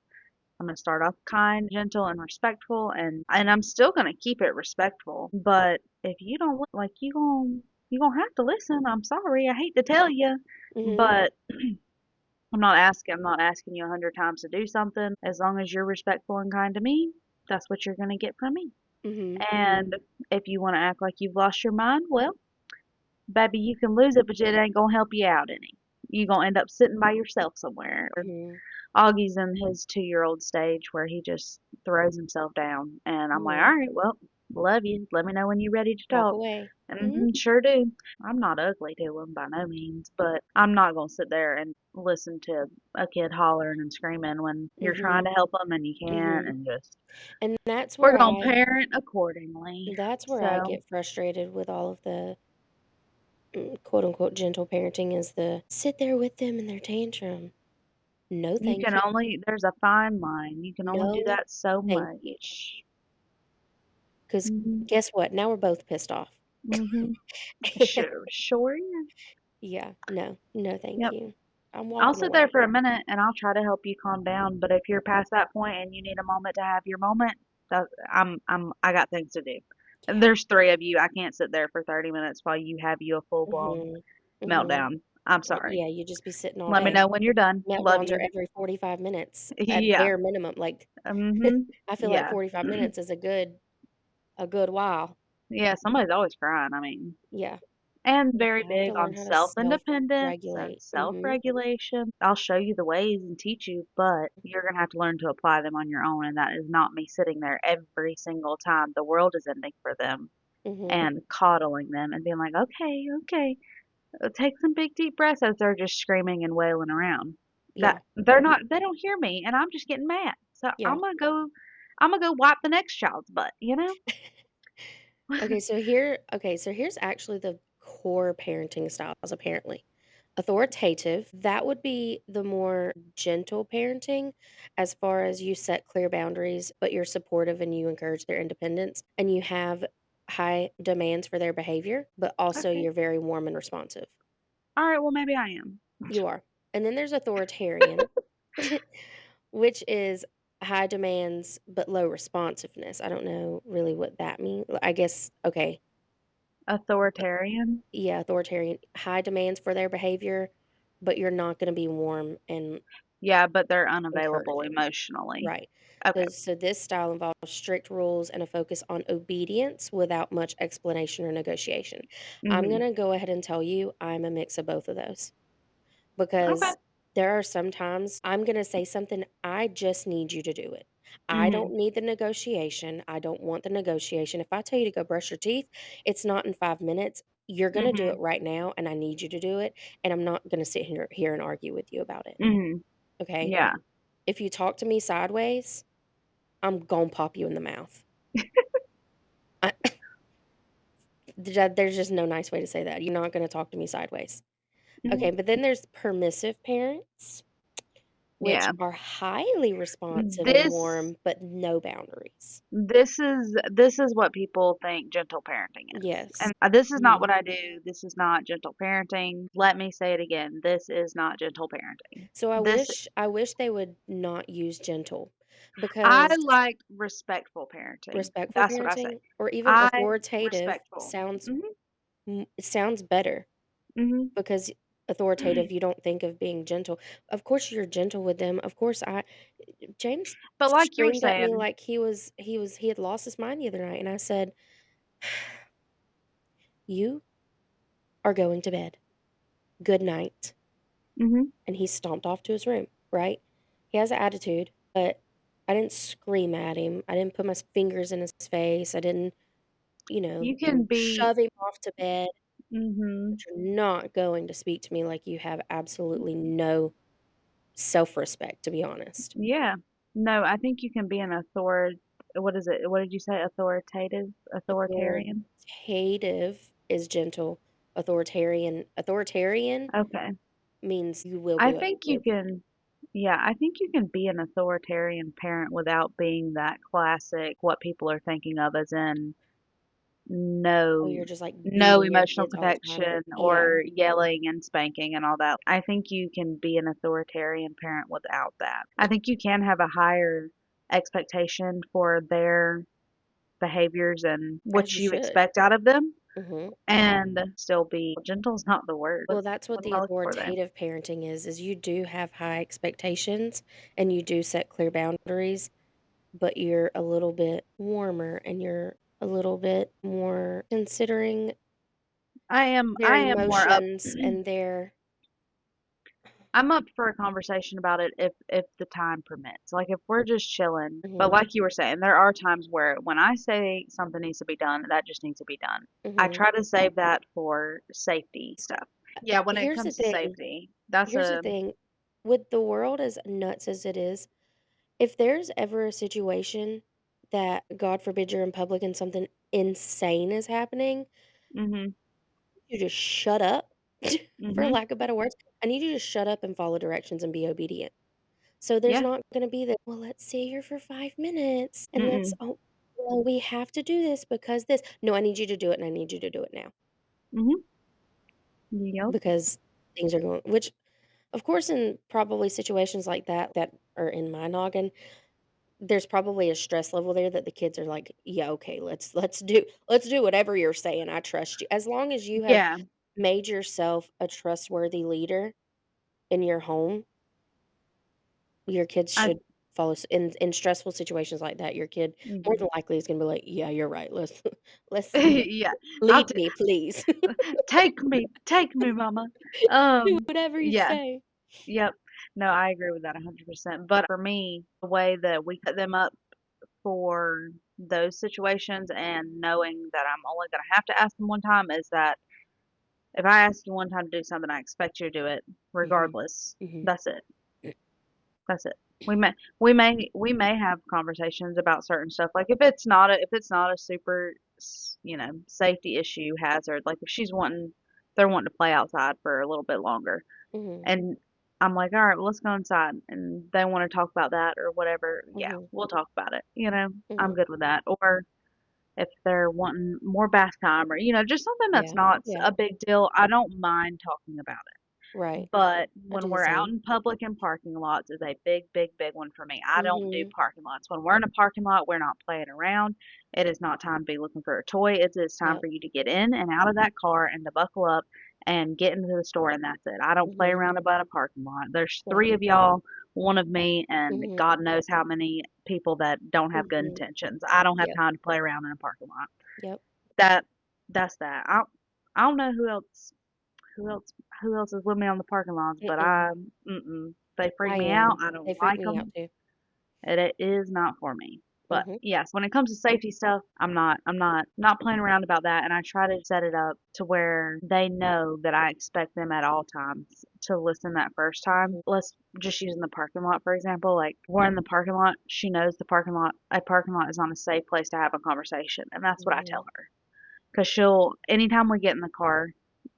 gonna start off kind, gentle, and respectful, and I'm still gonna keep it respectful. But if you don't like, you gonna have to listen. I'm sorry. I hate to tell you, mhm, but I'm not asking you 100 times to do something. As long as you're respectful and kind to me, that's what you're gonna get from me. mhm, And if you want to act like you've lost your mind, well, baby, you can lose it, but it ain't gonna help you out any. You gonna end up sitting by yourself somewhere. mhm, Augie's in his 2-year-old stage where he just throws himself down, and I'm like, mhm. all right, well, love you. Let me know when you're ready to Walk talk. away. Mhm, Sure do. I'm not ugly to him by no means, but I'm not gonna sit there and listen to a kid hollering and screaming when you're trying mhm, to help them and you can't, mhm. and just And that's we're where gonna I parent accordingly. that's where I So get frustrated with all of the quote unquote gentle parenting is the sit there with them in their tantrum. No, You thank can you. only there's a fine line. You can only do No, that so thank you. much. 'Cause Mhm. guess what? Now we're both pissed off. Mhm. Sure, sure is. Yeah, no, no, thank Yep. you. I'm I'll walking sit there away. for a minute and I'll try to help you calm down, but if you're past that point and you need a moment to have your moment, I got things to do. And Yeah. there's 3 of you. I can't sit there for 30 minutes while you have you a full-blown Mhm. Mhm. meltdown. I'm sorry. Yeah, you just be sitting all Let me day. know when you're done. Love Meltdowns are you. every 45 minutes at Yeah. bare minimum, like, Mhm. I feel like Yeah. 45 minutes is a good while. Yeah, somebody's always crying, I mean. Yeah. And You very have big to learn on how to self-independence and self-regulate. Mhm. self-regulation. I'll show you the ways and teach you, but you're gonna have to learn to apply them on your own, and that is not me sitting there every single time the world is ending for them Mhm. and coddling them and being like, "Okay, okay, take some big deep breaths," as they're just screaming and wailing around. That Yeah. they don't hear me, and I'm just getting mad. So Yeah. I'm gonna go wipe the next child's butt, you know? Okay, so here's actually the core parenting styles apparently. Authoritative, that would be the more gentle parenting as far as you set clear boundaries, but you're supportive and you encourage their independence and you have high demands for their behavior, but also Okay. you're very warm and responsive. All right, well maybe I am. You are. And then there's authoritarian, which is high demands but low responsiveness. I don't know really what that means. I guess okay. Authoritarian. Yeah, authoritarian, high demands for their behavior, but you're not gonna be warm and Yeah, but they're unavailable encouraging. emotionally. Right. Okay. So this style involves strict rules and a focus on obedience without much explanation or negotiation. I'm Mhm. gonna go ahead and tell you I'm a mix of both of those Okay. because there are some times I'm gonna say something, I just need you to do it. I don't Mhm. need the negotiation. I don't want the negotiation. If I tell you to go brush your teeth, it's not in 5 minutes. You're gonna do it Mhm. right now, and I need you to do it. And I'm not gonna sit here and argue with you about it. Mhm. Okay. Yeah. If you talk to me sideways, I'm gonna pop you in the mouth. I, there's just no nice way to say that. You're not gonna talk to me sideways. Okay, Mhm. but then there's permissive parents, which Yeah. are highly responsive and This warm, but no boundaries. this is what people think gentle parenting is. Yes. And this is not Mhm. what I do. This is not gentle parenting. Let me say it again. This is not gentle parenting. So I This wish I wish they would not use gentle I because like respectful parenting. respectful That's what I say. parenting or even I authoritative respectful. Mhm. sounds better Mhm. because authoritative you don't think of being gentle. Of course you're gentle with them. Of course I James But like you were screamed at me saying, like he had lost his mind the other night and I said, "You are going to bed. Good night." mhm. And he stomped off to his room, right? He has an attitude, but I didn't scream at him. I didn't put my fingers in his face. I didn't, You can be shove him off to bed. mhm. But you're not going to speak to me like you have absolutely no self-respect, to be honest. Yeah. No, I think you can be an what is it? What did you say? Authoritative? Authoritarian? Authoritative is gentle. Authoritarian Okay. means you will I be think you aggressive. can yeah, I think you can be an authoritarian parent without being that classic what people are thinking of as in Oh, no you're just like no beating your emotional kids all the time. protection Yeah, or yelling and spanking and all that. I think you can be an authoritarian parent without that. I think you can have a higher expectation for their behaviors and as what you you should. expect out of them Mhm. and still be gentle's not the word. Well, that's what What am the I looking for there? authoritative parenting is you do have high expectations and you do set clear boundaries, but you're a little bit warmer and you're a little bit more considering their I am more up emotions and their I'm up for a conversation about it if the time permits. Like if we're just chilling, but Mhm, like you were saying, there are times where when I say something needs to be done, that just needs to be done. I mhm. try to save that for safety stuff. Yeah, when it Here's the comes to thing safety, that's here's the a thing, with the world as nuts as it is, if there's ever a situation that, God forbid, you're in public and something insane is happening, mhm you just shut up, for mhm lack of better words. I need you to shut up and follow directions and be obedient. So there's Yeah. not gonna be the, "Well, let's stay here for 5 minutes, and let's Mm-mm. oh, well, we have to do this because this." No, I need you to do it, and I need you to do it now Mhm. Yep. because things are going which, of course, in probably situations like that are in my noggin, there's probably a stress level there that the kids are like, "Yeah, okay, let's do whatever you're saying, I trust you." As long as you have Yeah. made yourself a trustworthy leader in your home, your kids I should follow in stressful situations like that, your kid more Mhm. than likely is gonna be like, "Yeah, you're right. Let's let's Yeah. I'll lead t me, please." take me, mama. Do whatever you Yeah. say. Yep. No, I agree with that 100%. But for me, the way that we set them up for those situations and knowing that I'm only gonna have to ask them one time is that if I ask you one time to do something, I expect you to do it Mhm, regardless. mhm, That's it. That's it. We may have conversations about certain stuff. Like if it's not a super safety issue hazard, like if they're wanting to play outside for a little bit longer, mhm, and I'm like, all right, well, let's go inside, and they want to talk about that or whatever. Yeah, mhm, we'll talk about it. I'm mhm. good with that. Or if they're wanting more bath time, or just something that's Yeah, not yeah, a big deal, I don't mind talking about it. right. But I when do the we're out same. in public and parking lots is a big, big, big one for me. I don't do Mhm, parking lots. When we're in a parking lot, we're not playing around. It is not time to be looking for a toy. It is time yep, for you to get in and out of that car and to buckle up and get into the store, and that's it. I don't play mhm, around about a parking lot. There's yep, three of y'all, one of me, and mhm, God knows how many people that don't have good mhm, intentions. I don't have yep, time to play around in a parking lot. yep, That that's that. I don't know who else who else is with me on the parking lots, but mm-mm. they freak I me out. am. I They don't freak like me out them. too. It is not for me. But Mhm, yes, when it comes to safety stuff, I'm not playing around about that, and I try to set it up to where they know that I expect them at all times to listen that first time. mhm, Let's just use in the parking lot for example. Like we're in the parking lot, she knows a parking lot is not a safe place to have a conversation, and that's what I mhm, tell her. Because anytime we get in the car,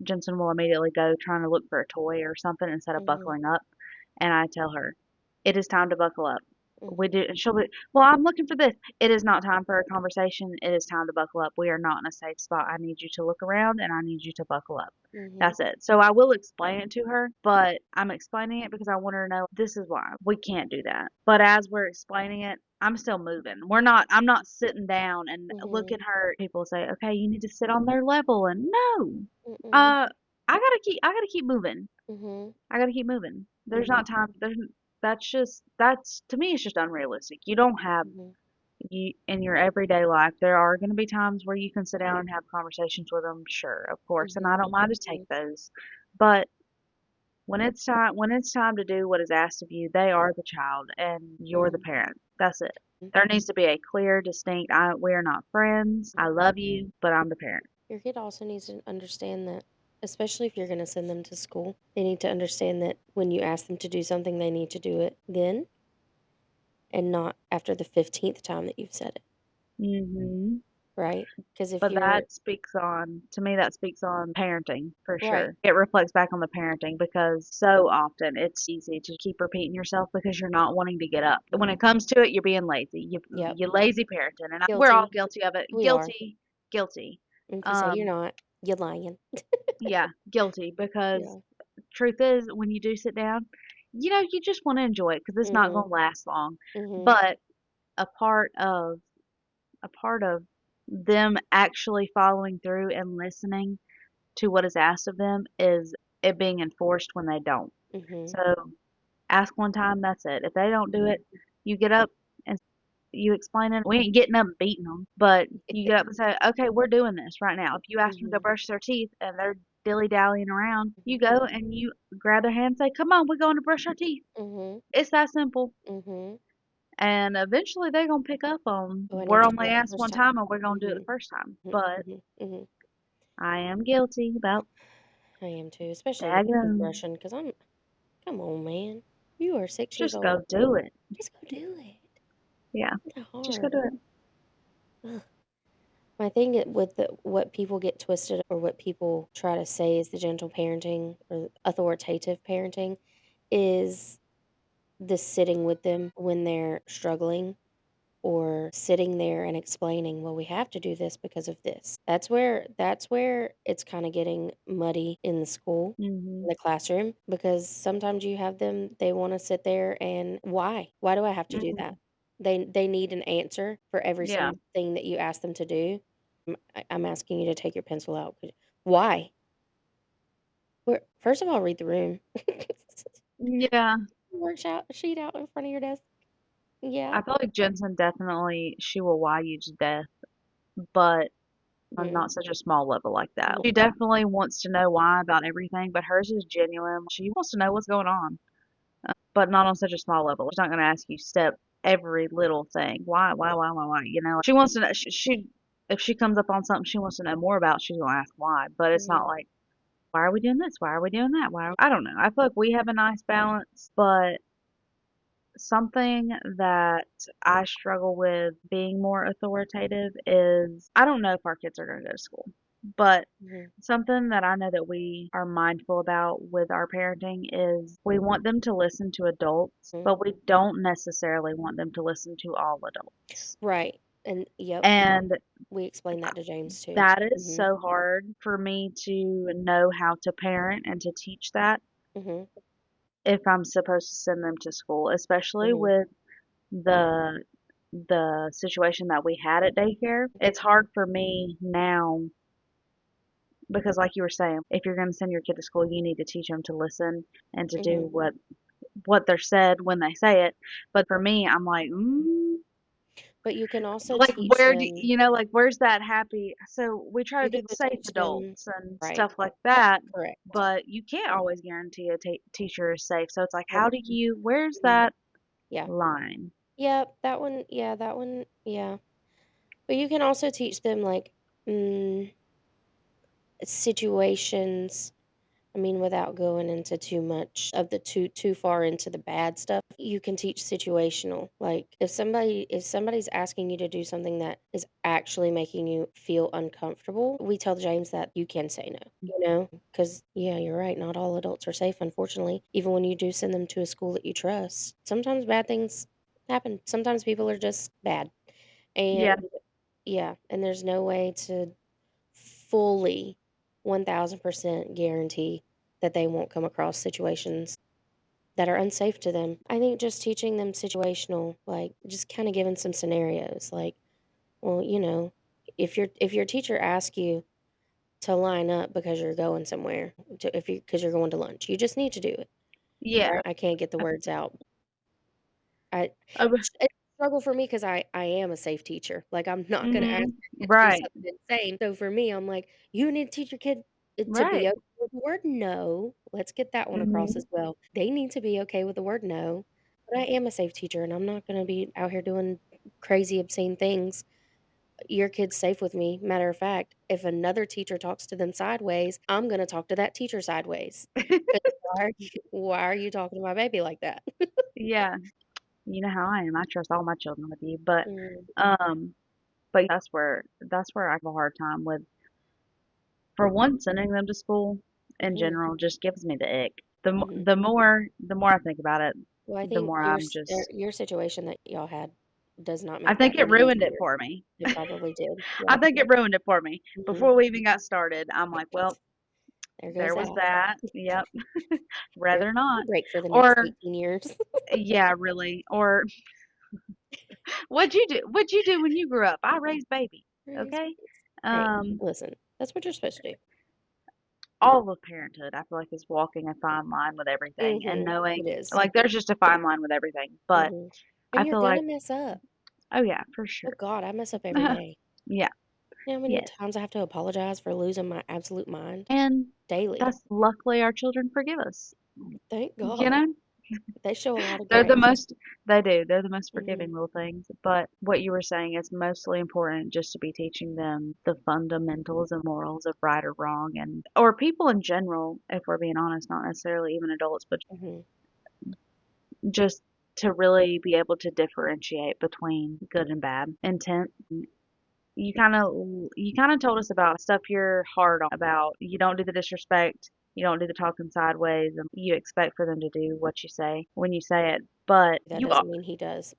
Jensen will immediately go trying to look for a toy or something instead of mhm, buckling up. And I tell her, it is time to buckle up. We mhm, do, and she'll be, well, I'm looking for this. It is not time for a conversation. It is time to buckle up. We are not in a safe spot. I need you to look around and I need you to buckle up. mhm, That's it. So I will explain it to her, but I'm explaining it because I want her to know this is why we can't do that. But as we're explaining it, I'm still moving. I'm not sitting down and mhm, looking her. People say, okay, you need to sit on their level. And no, mm-mm, uh, I gotta keep moving. mhm, I gotta keep moving. There's mhm, not time. That's to me, it's just unrealistic. You don't have mhm, you in your everyday life. There are going to be times where you can sit down and have conversations with them, sure, of course, and I mhm, don't mind to take mhm, those. But when it's time to do what is asked of you, they are the child and you're the mhm, parent. That's it. mhm. There needs to be a clear, distinct. We are not friends. I love you, but I'm the parent. Your kid also needs to understand that, especially if you're gonna send them to school, they need to understand that when you ask them to do something, they need to do it then and not after the 15th time that you've said it, Mhm. right? Because if But you're to me, that speaks on parenting for right. sure. It reflects back on the parenting because so often it's easy to keep repeating yourself because you're not wanting to get up. When it Mhm. comes to it, you're being lazy. Yep. You lazy parenting, and we're all Guilty. guilty of it. We are. Guilty, guilty. And if you say you're Um, not, you're lying. yeah, guilty because Yeah. truth is, when you do sit down, you just want to enjoy it because it's not going Mhm. to last long. Mhm. But a part of a part of them actually following through and listening to what is asked of them is it being enforced when they don't. Mhm. So ask one time, that's it. If they don't do Mhm. it, you get up and you explain it. We ain't getting up and beating them, but you get up and say, okay, we're doing this right now. If you ask them to Mhm. brush their teeth and they're dilly dallying around, you Mhm. go and you grab their hand and say, come on, we're going to brush our teeth. Mhm. It's that simple. Mhm. And eventually they're going to pick up on Oh, I we're need you to do only it the asked first one time. time and we're going to do it the Mhm. first time. Mhm. But Mhm. Mhm. I am guilty about I am too, especially with daggone. toothbrushing, because I'm come on, man. You are 6 years Just old. go do it. Just go do it. Yeah, It's not just go hard. do it. Ugh. My thing with what people get twisted or what people try to say is the gentle parenting or authoritative parenting is the sitting with them when they're struggling or sitting there and explaining, well, we have to do this because of this. That's where it's kind of getting muddy in the school, in Mhm. the classroom, because sometimes you have them, they want to sit there and why? Why do I have to do that? Mhm. They need an answer for every Yeah. single thing that you ask them to do. I'm asking you to take your pencil out. Why? First of all, read the room. Yeah. Worksheet sheet out in front of your desk. Yeah. I feel like Jensen definitely she will why you to death, but on Mhm. not such a small level like that. Mhm. She definitely wants to know why about everything, but hers is genuine. She wants to know what's going on, but not on such a small level. She's not going to ask you step every little thing. Why? You know, she wants to know. She if she comes up on something she wants to know more about, she's going to ask why. But it's Mhm. not like why are we doing this? Why are we doing that? I don't know. I feel like we have a nice balance, but something that I struggle with being more authoritative is I don't know if our kids are going to go to school, but Mhm. something that I know that we are mindful about with our parenting is we want them to listen to adults, Mhm. but we don't necessarily want them to listen to all adults. Right. And yep, And we explained that to James too. that is Mhm. so hard for me to know how to parent and to teach that Mhm. if I'm supposed to send them to school, especially Mhm. with the situation that we had at daycare. It's hard for me now because like you were saying, if you're going to send your kid to school, you need to teach them to listen and to do Mhm. what they're said when they say it. But for me, I'm like, But you can also like teach where do them you know like where's that happy? So we try to you do can the also safe teach them adults and right, stuff like that, correct. but you can't always guarantee a teacher is safe. So it's like, Yep. how do you? Where's Mhm. that Yeah. line? Yep, that one, yeah. But you can also teach them like mm, situations. I mean, without going into too much of the too far into the bad stuff, you can teach situational. Like if somebody's asking you to do something that is actually making you feel uncomfortable, we tell James that you can say no, because yeah, you're right, not all adults are safe, unfortunately. Even when you do send them to a school that you trust, sometimes bad things happen. Sometimes people are just bad. And Yeah, yeah, and there's no way to fully 1000% guarantee that they won't come across situations that are unsafe to them. I think just teaching them situational, like just kind of giving some scenarios, like, well, if your teacher asks you to line up because you're going somewhere, if you because you're going to lunch, you just need to do it. yeah. I can't get the words out. I Uh, it's a struggle for me because I am a safe teacher. Like, I'm not gonna ask mhm. your kid to do Right. something insane. So for me, I'm like, "You need to teach your kid, to be Right. okay with the word no." Let's get that one across as Mhm. well. They need to be okay with the word no. But I am a safe teacher, and I'm not gonna be out here doing crazy, obscene things. Your kid's safe with me. Matter of fact, if another teacher talks to them sideways, I'm gonna talk to that teacher sideways. 'Cause why are you talking to my baby like that? Yeah. You know how I am. I trust all my children with you, Mm, um, but that's where I have a hard time with. For one, sending them to school in mhm, general just gives me the ick. mhm. The more I think about it, Well, I the think more I'm just. your situation that y'all had does not I make think that it any ruined it easier. for me. It probably did. I Yeah. think it ruined it for me. Mhm. Before we even got started, I'm like, well, There goes there was that. that. Yep. There's Rather not. a break for the next Or 18 years. yeah, really. Or what'd you do? What'd you do when you grew up? I raised babies. Raise Okay. babies. Hey, Um, listen, that's what you're supposed to do. all of parenthood, I feel like, is walking a fine line with everything and Mhm. It knowing, is. like, there's just a fine line with everything. But Mhm. I And you're feel gonna like, mess up. oh yeah, for Oh sure. god, I mess up every day. Yeah, You know how many yes. times I have to apologize for losing my absolute mind? And Daily. that's luckily our children forgive us. Thank You God. know, They show a lot of they're the grace. most, they do, they're the most Mhm. forgiving little things. But what you were saying is mostly important just to be teaching them the fundamentals and morals of right or wrong or people in general, if we're being honest, not necessarily even adults, but Mhm. just to really be able to differentiate between good and bad intent. You kind of told us about stuff you're hard on about you don't do the disrespect, you don't do the talking sideways, and you expect for them to do what you say when you say it. but That you are, doesn't mean he does.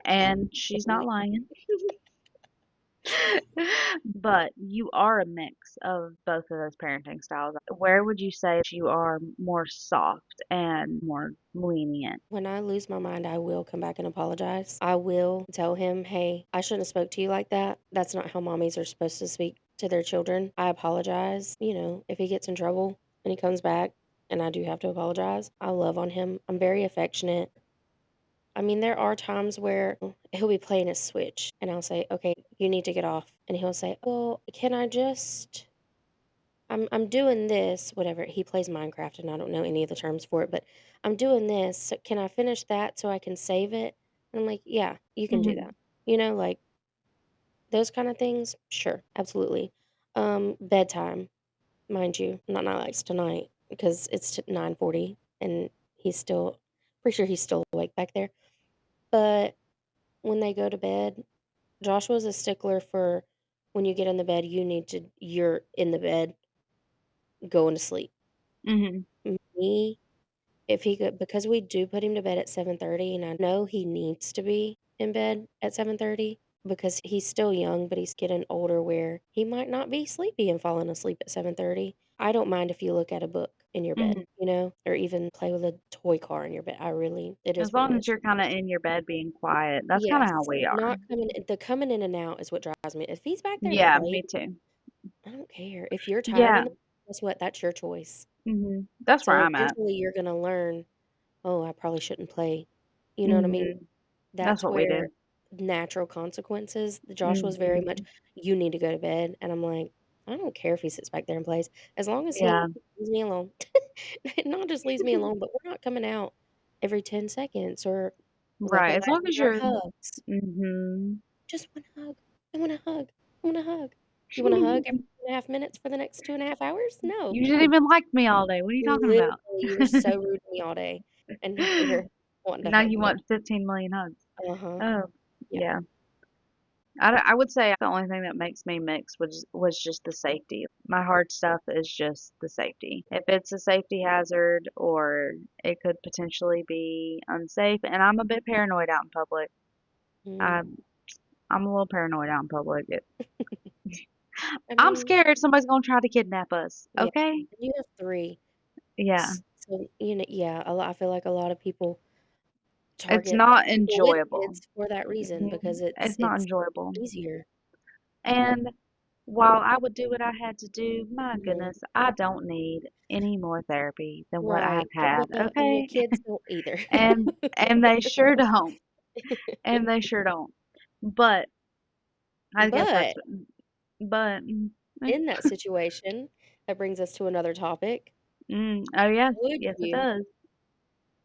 and she's not lying. But you are a mix of both of those parenting styles. Where would you say you are more soft and more lenient? When I lose my mind, I will come back and apologize. I will tell him, "Hey, I shouldn't have spoke to you like that. That's not how mommies are supposed to speak to their children. I apologize." If he gets in trouble and he comes back and I do have to apologize, I love on him. I'm very affectionate. I mean, there are times where he'll be playing his Switch and I'll say, "Okay, you need to get off." And he'll say, "Well, can I just I'm doing this," whatever. He plays Minecraft and I don't know any of the terms for it, but "I'm doing this. So can I finish that so I can save it?" And I'm like, "Yeah, you can do Mhm. that." Like those kind of things. Sure, absolutely. Bedtime, mind you, not like tonight because it's 9:40 and he's still pretty sure he's still awake back there. But when they go to bed, Joshua's a stickler for when you get in the bed, you're in the bed going to sleep. Mhm. Me, if he could, because we do put him to bed at 7:30, and I know he needs to be in bed at 7:30 because he's still young, but he's getting older where he might not be sleepy and falling asleep at 7:30. I don't mind if you look at a book in your bed, Mhm. or even play with a toy car in your bed. It is As what it long as is. you're kind of in your bed being quiet, that's kind of how Yes, we are. not coming in and out is what drives me. If he's back there Yeah, playing, me too. I don't care. If you're tired Yeah. in the guess what? That's your choice. That's where So I'm at. eventually you're gonna learn, "Oh, I probably shouldn't play." You know what I mean? Mhm. That's That's what we do. where natural consequences Joshua's very much, Mhm. "You need to go to bed," and I'm like, "I don't care if he sits back there and plays, as long as he Yeah. leaves me alone." Not just leaves me alone, but we're not coming out every 10 seconds or, like, Right. we're As not long getting as our you're hugs. mhm. Just one hug. I want a hug. I want a hug. You want a hug every 2.5 minutes for the next 2.5 hours? No. You didn't even like me all day. What are you talking Literally, about? you were so rude to me all day, and now you're wanting to Now hug you me. want 15 million hugs. Uh-huh. Oh, Yeah. yeah. I would say the only thing that makes me mix was just the safety. My hard stuff is just the safety. If it's a safety hazard or it could potentially be unsafe, and I'm a bit paranoid out in public. Mm. I'm I'm a little paranoid out in public. I I'm mean, scared somebody's gonna try to kidnap us. yeah, Okay? you have 3. Yeah. So, yeah, I feel like a lot of people It's target not people with enjoyable. kids for that reason Mhm. because it's It's not it's enjoyable. easier. And while I would do what I had to do, my Mhm. goodness, I don't need any more therapy than what I've Right. had, And your okay? kids don't either. And they sure don't. And they sure don't. But I guess that's But but eh, in that situation, that brings us to another topic. oh yes, Would yes it you, does.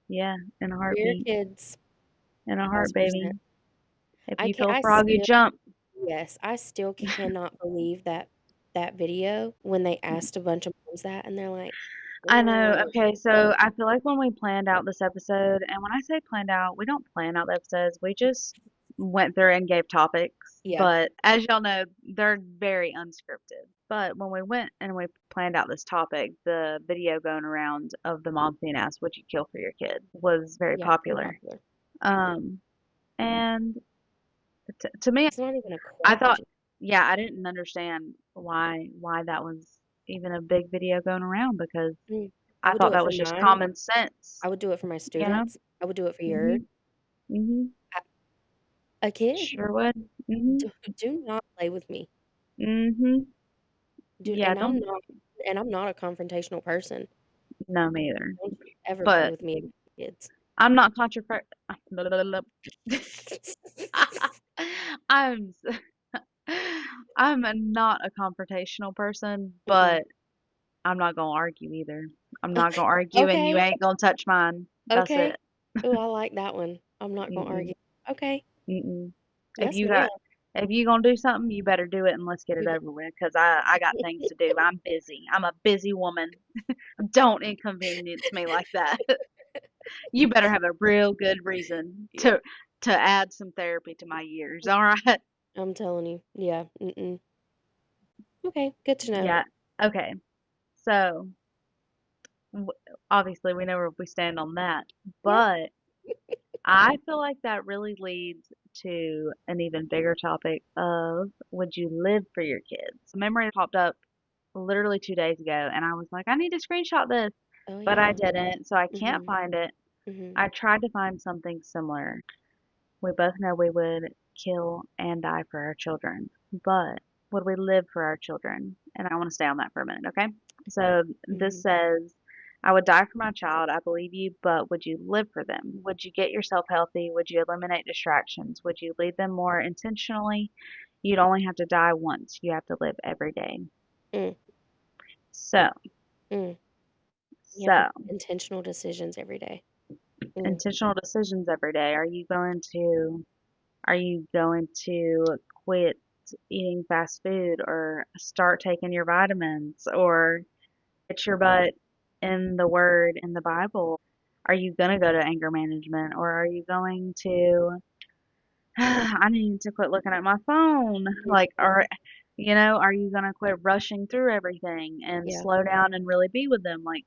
Yeah, in a for your heartbeat. kids, In a heart, pause baby. present. If you feel froggy, Still, jump. yes, I still cannot believe that video when they asked a bunch of moms that, and they're like, I know. "Well," Okay, so I feel like when we planned out this episode, and when I say planned out, we don't plan out the episodes. We just went through and gave topics. yeah, But as y'all know, they're very unscripted. But when we went and we planned out this topic, the video going around of the mom being asked, "Would you kill for your kid?" was very yeah, pretty popular. popular. Um, and to me, It's not even a I thought, question. yeah, I didn't understand why that was even a big video going around because Mm. I I would do thought it that for was just mine. common sense, I would do it for my you know? students. I would do it for yours. Mhm. Mhm. A kid, Sure would. Mhm. do not play with me. Mhm. Do Yeah, don't and I'm not a confrontational person. no me either. Don't you ever play But with me about kids. I'm not controver I'm s- I'm not a confrontational person, Mm-mm. but I'm not gonna argue either. I'm not gonna argue and you Okay, ain't gonna touch mine. That's okay. it. Ooh, I like that one. I'm not gonna Mm-mm. argue. Okay, Mm-mm. If that's you nice. got if you gonna do something, you better do it and let's get it over with. Cause I got things to do. I'm busy. I'm a busy woman. Don't inconvenience me like that. You better have a real good reason Yeah, to add some therapy to my years. All right. I'm telling you. Yeah, mm-mm. Okay, good to know. Yeah. Okay. So w- obviously we know where we stand on that. Yep. But I feel like that really leads to an even bigger topic of would you live for your kids? A memory popped up literally 2 days ago, and I was like, I need to screenshot this, Oh, but I yeah. didn't, so I can't Mhm. find it. Mhm. I tried to find something similar. We both know we would kill and die for our children, but would we live for our children? And I want to stay on that for a minute, okay? So this Mhm. says, I would die for my child, I believe you, but would you live for them? Would you get yourself healthy? Would you eliminate distractions? Would you lead them more intentionally? You'd only have to die once. You have to live every day. Mm. So, Mm. You have to so make intentional decisions every day. Mm. intentional decisions every day. Are you going to quit eating fast food or start taking your vitamins or get your butt in the word in the Bible? Are you going to go to anger management or are you going to I need to quit looking at my phone? Like Mhm. are you going to quit rushing through everything and Yeah. slow down and really be with them? Like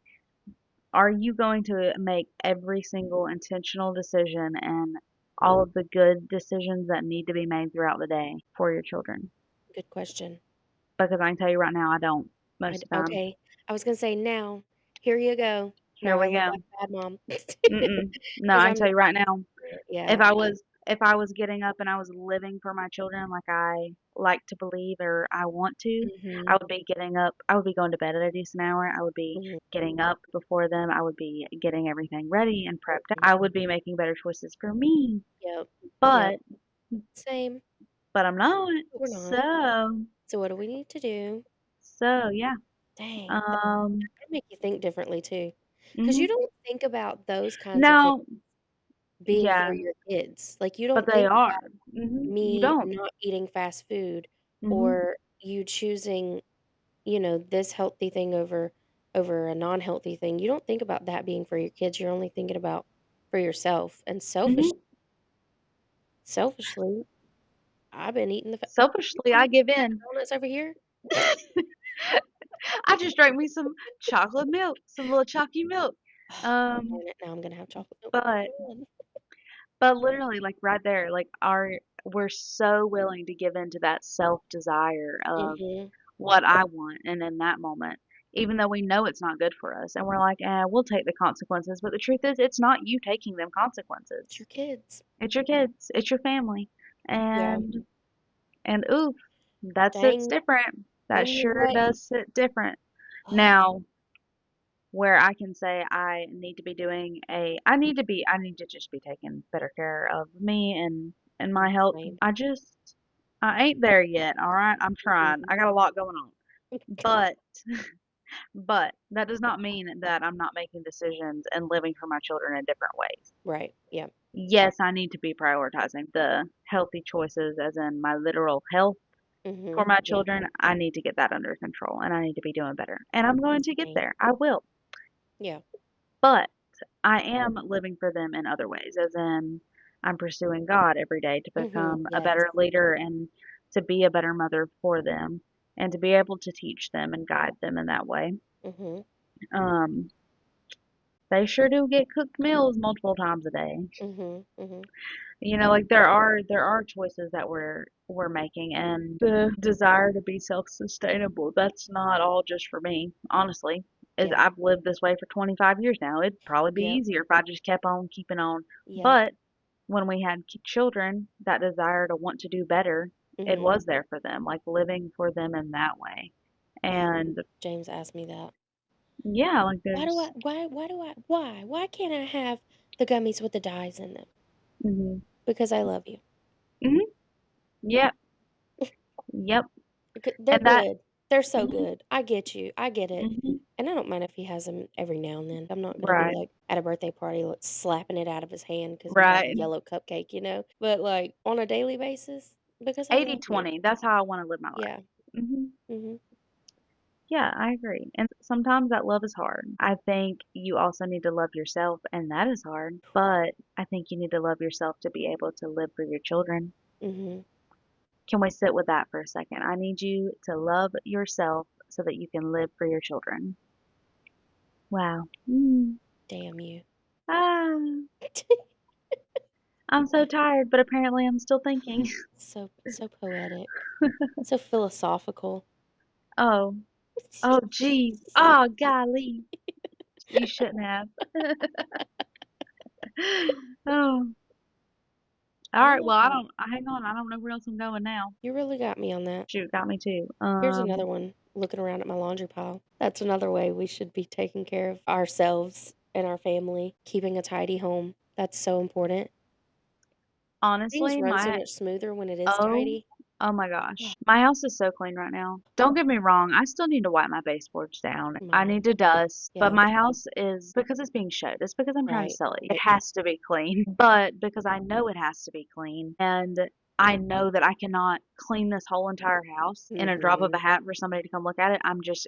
are you going to make every single intentional decision and all of the good decisions that need to be made throughout the day for your children? Good question. Because I can tell you right now, I don't most of the time. Okay. I was gonna say now. Here you go. Here Now I we look go. like a bad mom Mm-mm. No, because I can I'm tell you right now, if yeah. I was if I was getting up and I was living for my children like I like to believe or I want to, I Mhm. would be getting up. I would be going to bed at a decent hour. I would be Mhm. getting up before them. I would be getting everything ready and prepped. Mhm. I would be making better choices for me. Yep. Yep. But Same. I'm not. But we're not. So So what do we need to do? yeah. Dang. That Um. could make you think differently too. Because you Mhm. don't think about those kinds of things Now, being for yeah, your kids. Like you but don't they think are. You me don't. not eating fast food Mhm. or you choosing, this healthy thing over a non-healthy thing. You don't think about that being for your kids. You're only thinking about for yourself. And Mhm. selfishly, I've been eating you Selfishly, I see give the in. donuts over here? I just drank me some chocolate milk, some little chalky milk. Oh, Um, darn it. Now I'm gonna have chocolate milk before but bed. literally, like right there, like we're so willing to give in to that self desire of Mhm. what I want, and in that moment, even though we know it's not good for us, and we're like, we'll take the consequences. But the truth is, it's not you taking them It's consequences. your kids. It's your kids. It's your family. Yeah. And oof, that sits Dang different. That dang your sure gut. does sit different. Now, where I can say I need to be doing I need to just be taking better care of me and my health. Same. I ain't there yet, all right? I'm trying. Mhm. I got a lot going on. But that does not mean that I'm not making decisions and living for my children in different ways. Right. Yeah. Yes, I need to be prioritizing the healthy choices as in my literal health for Mhm. my Yeah. children. I need to get that under control and I need to be doing better. And I'm going to get Same. there. I will. Yeah. But I am living for them in other ways, as in I'm pursuing God every day to Mhm. become a Yes. better leader and to be a better mother for them and to be able to teach them and guide them in that way. Mhm. Um, they sure do get cooked meals multiple times a day. Mhm. Mhm. Like there are choices that we're making and the desire to be self-sustainable. That's not all just for me, honestly. Is Yeah. I've lived this way for 25 years now. It'd probably be Yep. easier if I just kept on keeping on. Yep. But when we had children, that desire to want to do better, it Mhm. was there for them, like living for them in that way. And James asked me that. yeah, like Why do I there's why do I why can't I have the gummies with the dyes in them? hmm Because I love you. hmm yep, yep. They're And that good. They're so hmm good. I get you. I get it. hmm And I don't mind if he has them every now and then. I'm not gonna be right, like at a birthday party like, slapping it out of his hand because he has a right. yellow cupcake. But like on a daily basis, because I Eighty love you. twenty. That's how I want to live my life. Yeah. hmm Mhm. Yeah, I agree. And sometimes that love is hard. I think you also need to love yourself, and that is hard. But I think you need to love yourself to be able to live for your children. Mhm. Can we sit with that for a second? I need you to love yourself so that you can live for your children. Wow. Damn you. Ah, I'm so tired, but apparently I'm still thinking. So poetic. So philosophical. Oh, oh, geez. Oh, golly. You shouldn't have. Oh, all I right. love Well, that. hang on. I don't know where else I'm going now. You really got me on that. Shoot, got me too. Here's another one, looking around at my laundry pile. That's another way we should be taking care of ourselves and our family, keeping a tidy home. That's so important. Things honestly, run so much smoother when it is oh, tidy. oh my gosh. My house is so clean right now. Don't get me wrong, I still need to wipe my baseboards down. I Mine. need to dust, but Yep. my house is because it's being showed. It's because I'm trying to Right. sell it. It has to be clean, but because I know it has to be clean and I know that I cannot clean this whole entire house in a drop of Mm-hmm. a hat for somebody to come look at it. I'm just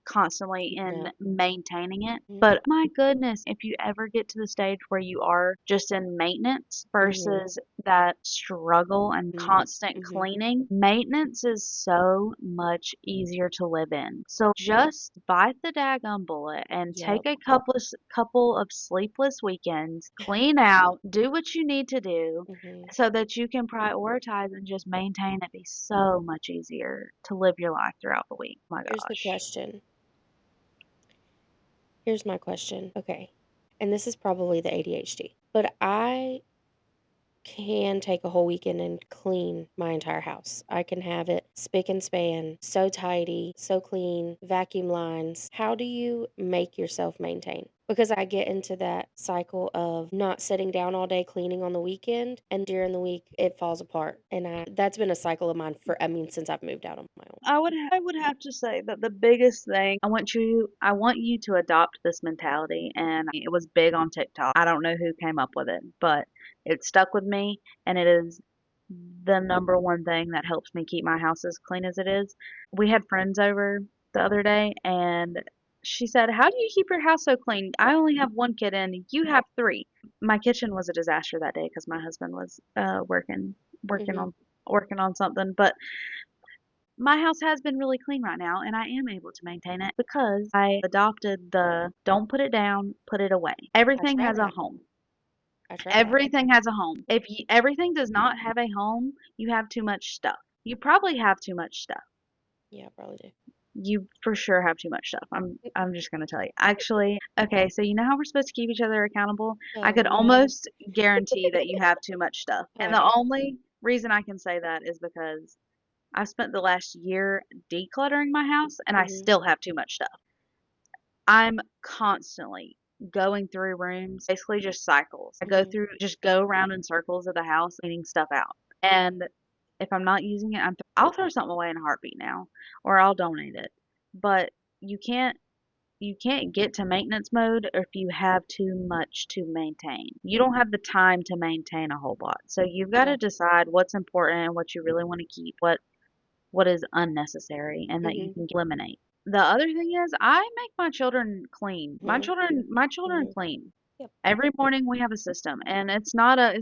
constantly Keeping in up. maintaining it. Mm-hmm. But my goodness, if you ever get to the stage where you are just in maintenance Mm-hmm. versus that struggle and constant Mm-hmm. cleaning, maintenance is so much easier to live in. So just bite the daggum bullet and take Yep. a couple of sleepless weekends, clean out, do what you need to do Mm-hmm. so that you can prioritize and just maintain it. Be so much easier to live your life throughout the week. My Here's the gosh. question. Here's my question. Okay. And this is probably the ADHD. But I can take a whole weekend and clean my entire house. I can have it spick and span, so tidy, so clean, vacuum lines. How do you make yourself maintain? Because I get into that cycle of not sitting down all day cleaning on the weekend, and during the week it falls apart. And that's been a cycle of mine since I've moved out on my own. I would have to say that the biggest thing I want you to adopt this mentality, and it was big on TikTok. I don't know who came up with it, but it stuck with me, and it is the number one thing that helps me keep my house as clean as it is. We had friends over the other day, and she said, "How do you keep your house so clean? I only have one kid, and you have three." My kitchen was a disaster that day because my husband was working Mhm. on working on something, but my house has been really clean right now, and I am able to maintain it because I adopted the don't put it down, put it away. I Everything try has a that. home. I try that. Everything has a home. If everything does not have a home, you have too much stuff. You probably have too much stuff. Yeah, I probably do. You for sure have too much stuff. I'm just gonna tell you. Actually, okay, so you know how we're supposed to keep each other accountable? I Oh could no. almost guarantee that you have too much stuff. And the Right. only reason I can say that is because I've spent the last year decluttering my house and I Mhm. still have too much stuff. I'm constantly going through rooms, basically just cycles. Mhm. Just go around in circles of the house, cleaning stuff out. And if I'm not using it, I'll throw something away in a heartbeat now, or I'll donate it. But you can't you can't get to maintenance mode if you have too much to maintain. You don't have the time to maintain a whole lot. So you've got Yeah. to decide what's important and what you really want to keep, what is unnecessary and that you Mhm. can eliminate. The other thing is I make my children clean. Mhm. My children Mhm. clean. Yep. Every morning we have a system and it's not a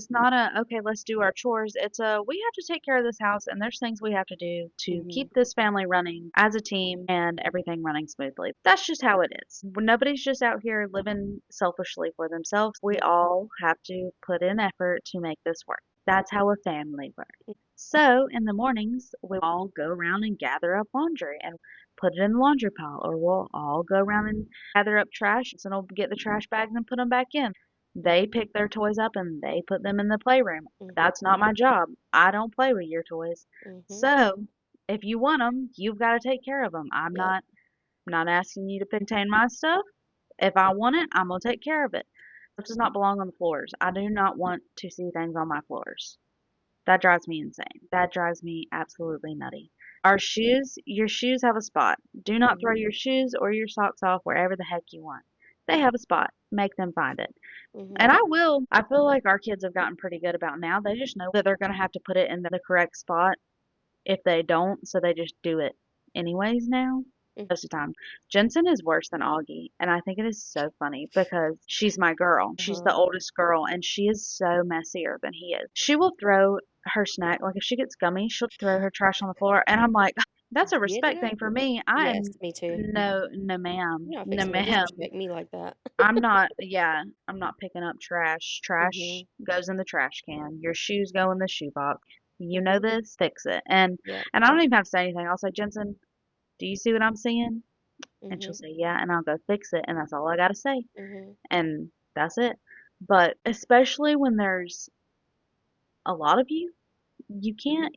okay, let's do our chores. It's a we have to take care of this house and there's things we have to do to Mhm. keep this family running as a team and everything running smoothly. That's just how it is. Nobody's just out here living selfishly for themselves. We Yep. all have to put in effort to make this work. That's how a family works. So in the mornings, we all go around and gather up laundry and put it in the laundry pile, or we'll all go around and gather up trash and we'll get the trash bags and put them back in. They Mhm. pick their toys up and they put them in the playroom. Mhm. That's not my job. I don't play with your toys. Mhm. So if you want them, you've got to take care of them. Yep. I'm not asking you to maintain my stuff. If I want it, I'm gonna take care of it. It does not belong on the floors. I do not want to see things on my floors. That drives me insane. That drives me absolutely nutty. Your shoes have a spot. Do not throw Mhm. your shoes or your socks off wherever the heck you want. They have a spot. Make them find it. Mhm. And I will. I feel like our kids have gotten pretty good about now. They just know that they're going to have to put it in the correct spot if they don't, so they just do it anyways now. Mhm. Most of the time. Jensen is worse than Augie, and I think it is so funny because she's my girl. She's Uh-huh. the oldest girl, and she is so messier than he is. She will throw her snack, like if she gets gummy, she'll throw her trash on the floor, and I'm like, That's a Get it respect up. thing for me. I Yes, am me too. no ma'am. You're not No fixing to ma'am. disrespect me like that. I'm not, yeah, I'm not picking up trash. Trash Mhm. goes in the trash can. Your shoes go in the shoe box. You know Mhm. this, fix it. And Yep. I don't even have to say anything. I'll say, Jensen, do you see what I'm seeing? And she'll Mhm. say, yeah, and I'll go fix it, and that's all I gotta say. Mhm. And that's it. But especially when there's a lot of you, you can't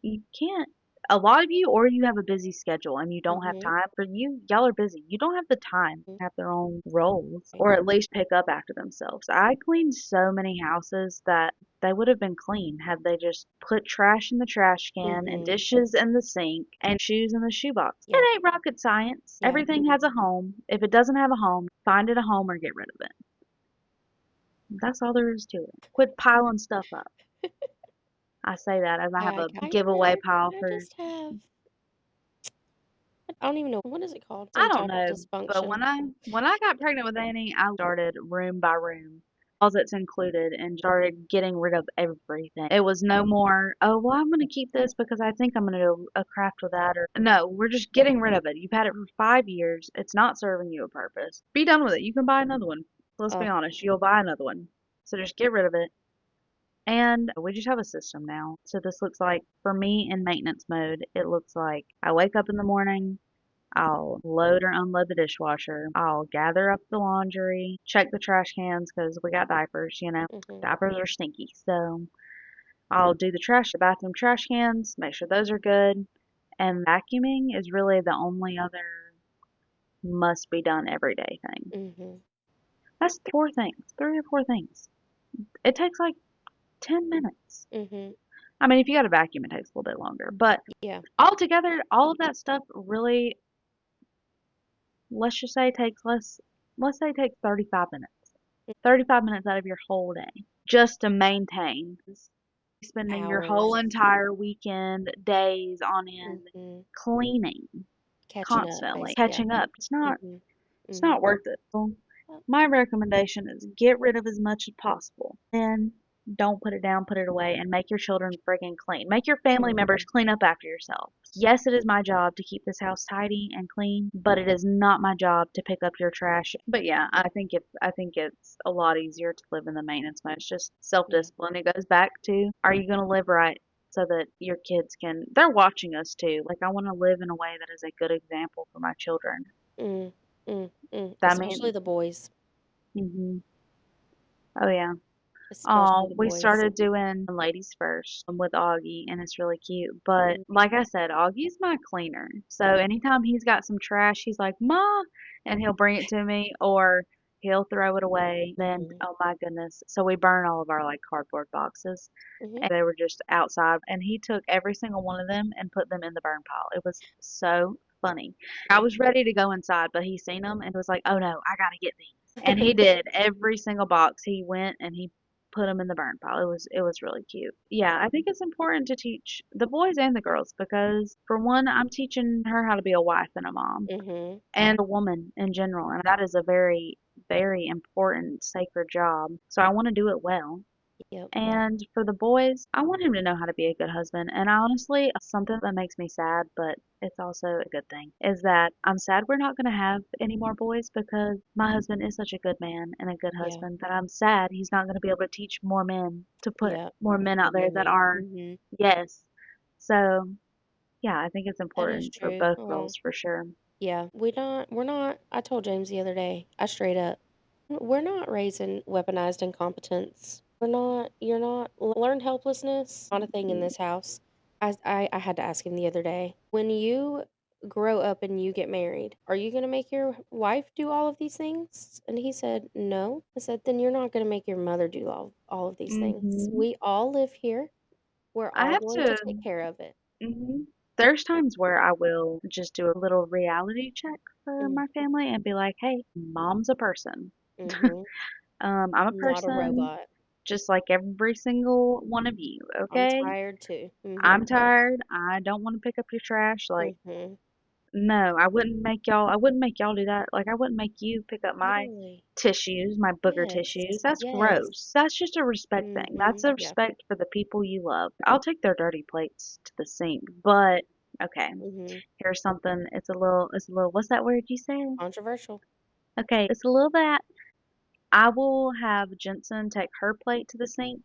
a lot of you, or you have a busy schedule and you don't have Mhm. time. For you, y'all are busy, you don't have the time to have their own roles Right. or at least pick up after themselves. I cleaned so many houses that they would have been clean had they just put trash in the trash can and Mhm. dishes in the sink and shoes in the shoebox. It Yeah. ain't rocket science. Yeah. Everything has a home. If it doesn't have a home, find it a home or get rid of it. That's all there is to it. Quit piling stuff up. I say that as I have a giveaway pile I for, just have I don't even know what is it called? I don't Erectile know, but dysfunction. when I got pregnant with Annie, I started room by room, closets included, and started getting rid of everything. It was no more, oh well, I'm gonna keep this because I think I'm gonna do a craft with that, or no, we're just getting rid of it. You've had it for 5 years. It's not serving you a purpose. Be done with it. You can buy another one. Let's be Oh. honest, you'll buy another one. So just get rid of it. And we just have a system now. So this looks like, for me in maintenance mode, it looks like I wake up in the morning, I'll load or unload the dishwasher. I'll gather up the laundry, check the trash cans because we got diapers, Mhm. Diapers are stinky. So I'll do the bathroom trash cans, make sure those are good. And vacuuming is really the only other must be done every day thing. Mhm. That's 4 things, 3 or 4 things. It takes like 10 minutes. Mhm. I mean, if you got a vacuum, it takes a little bit longer. But Yeah. altogether, all of that stuff really, let's just say, let's say it takes 35 minutes. 35 minutes out of your whole day just to maintain. Spending your whole Hours. entire weekend, days on end, Mhm. cleaning Catching up, constantly, basically. Yeah. catching up. Mhm. It's not Mhm. worth it. So Well, my recommendation is get rid of as much as possible. Then don't put it down, put it away, and make your children friggin' clean. Make your family members mhm. clean up after yourself. Yes, it is my job to keep this house tidy and clean, but it is not my job to pick up your trash. But yeah, I think it's a lot easier to live in the maintenance mode. It's just Yeah. self-discipline. It goes back to, are you going to live right so that your kids can, they're watching us too. Like, I want to live in a way that is a good example for my children. Mm. Mm. Mm. That Especially means, the boys. hmm oh yeah. Especially the We boys. started doing ladies first with Augie, and it's really cute. But Mm. like I said, Augie's my cleaner. So anytime he's got some trash, he's like, "Ma," and he'll bring it to me, or he'll throw it away. Then, Mhm. oh my goodness. So we burn all of our like cardboard boxes, Mhm. and they were just outside, and he took every single one of them and put them in the burn pile. It was so funny. I was ready to go inside, but he seen them and was like, "Oh no, I gotta get these." And he did. Every single box he went and he put them in the burn pile. It was really cute. Yeah, I think it's important to teach the boys and the girls because, for one, I'm teaching her how to be a wife and a mom Mhm. and a woman in general, and that is a very, very important sacred job. So I want to do it well. Yep. And for the boys, I want him to know how to be a good husband. And honestly, something that makes me sad, but it's also a good thing, is that I'm sad we're not going to have any more boys because my husband is such a good man and a good Yeah. husband that I'm sad he's not going to be able to teach more men, to put Yeah. more men The out there that women. are, Mhm. yes. So, yeah, I think it's That is important for true. both Oh. roles for sure. Yeah. We're not I told James the other day, I straight up, we're not raising weaponized incompetence. You're not learned helplessness, not a thing in this house. I had to ask him the other day. When you grow up and you get married, are you gonna make your wife do all of these things? And he said, no. I said, then you're not gonna make your mother do all of these things. Hmm We all live here. We're I all have going to to. take care of it. hmm There's times where I will just do a little reality check for Mm, my family and be like, hey, mom's a person. mm-hmm. I'm a Not a person robot. just like every single one of you, I'm okay? tired too. Mm-hmm. I'm tired. I don't want to pick up your trash. Like, Mm-hmm. no, I wouldn't make y'all do that. Like, I wouldn't make you pick up my Literally. tissues, my booger Yes. tissues. That's Yes. gross. That's just a respect thing. Mm-hmm. That's a Yeah. respect for the people you love. I'll take their dirty plates to the sink, but Okay, Mhm. here's something. It's a little. What's that word you said? Controversial. Okay, it's a little bit. I will have Jensen take her plate to the sink,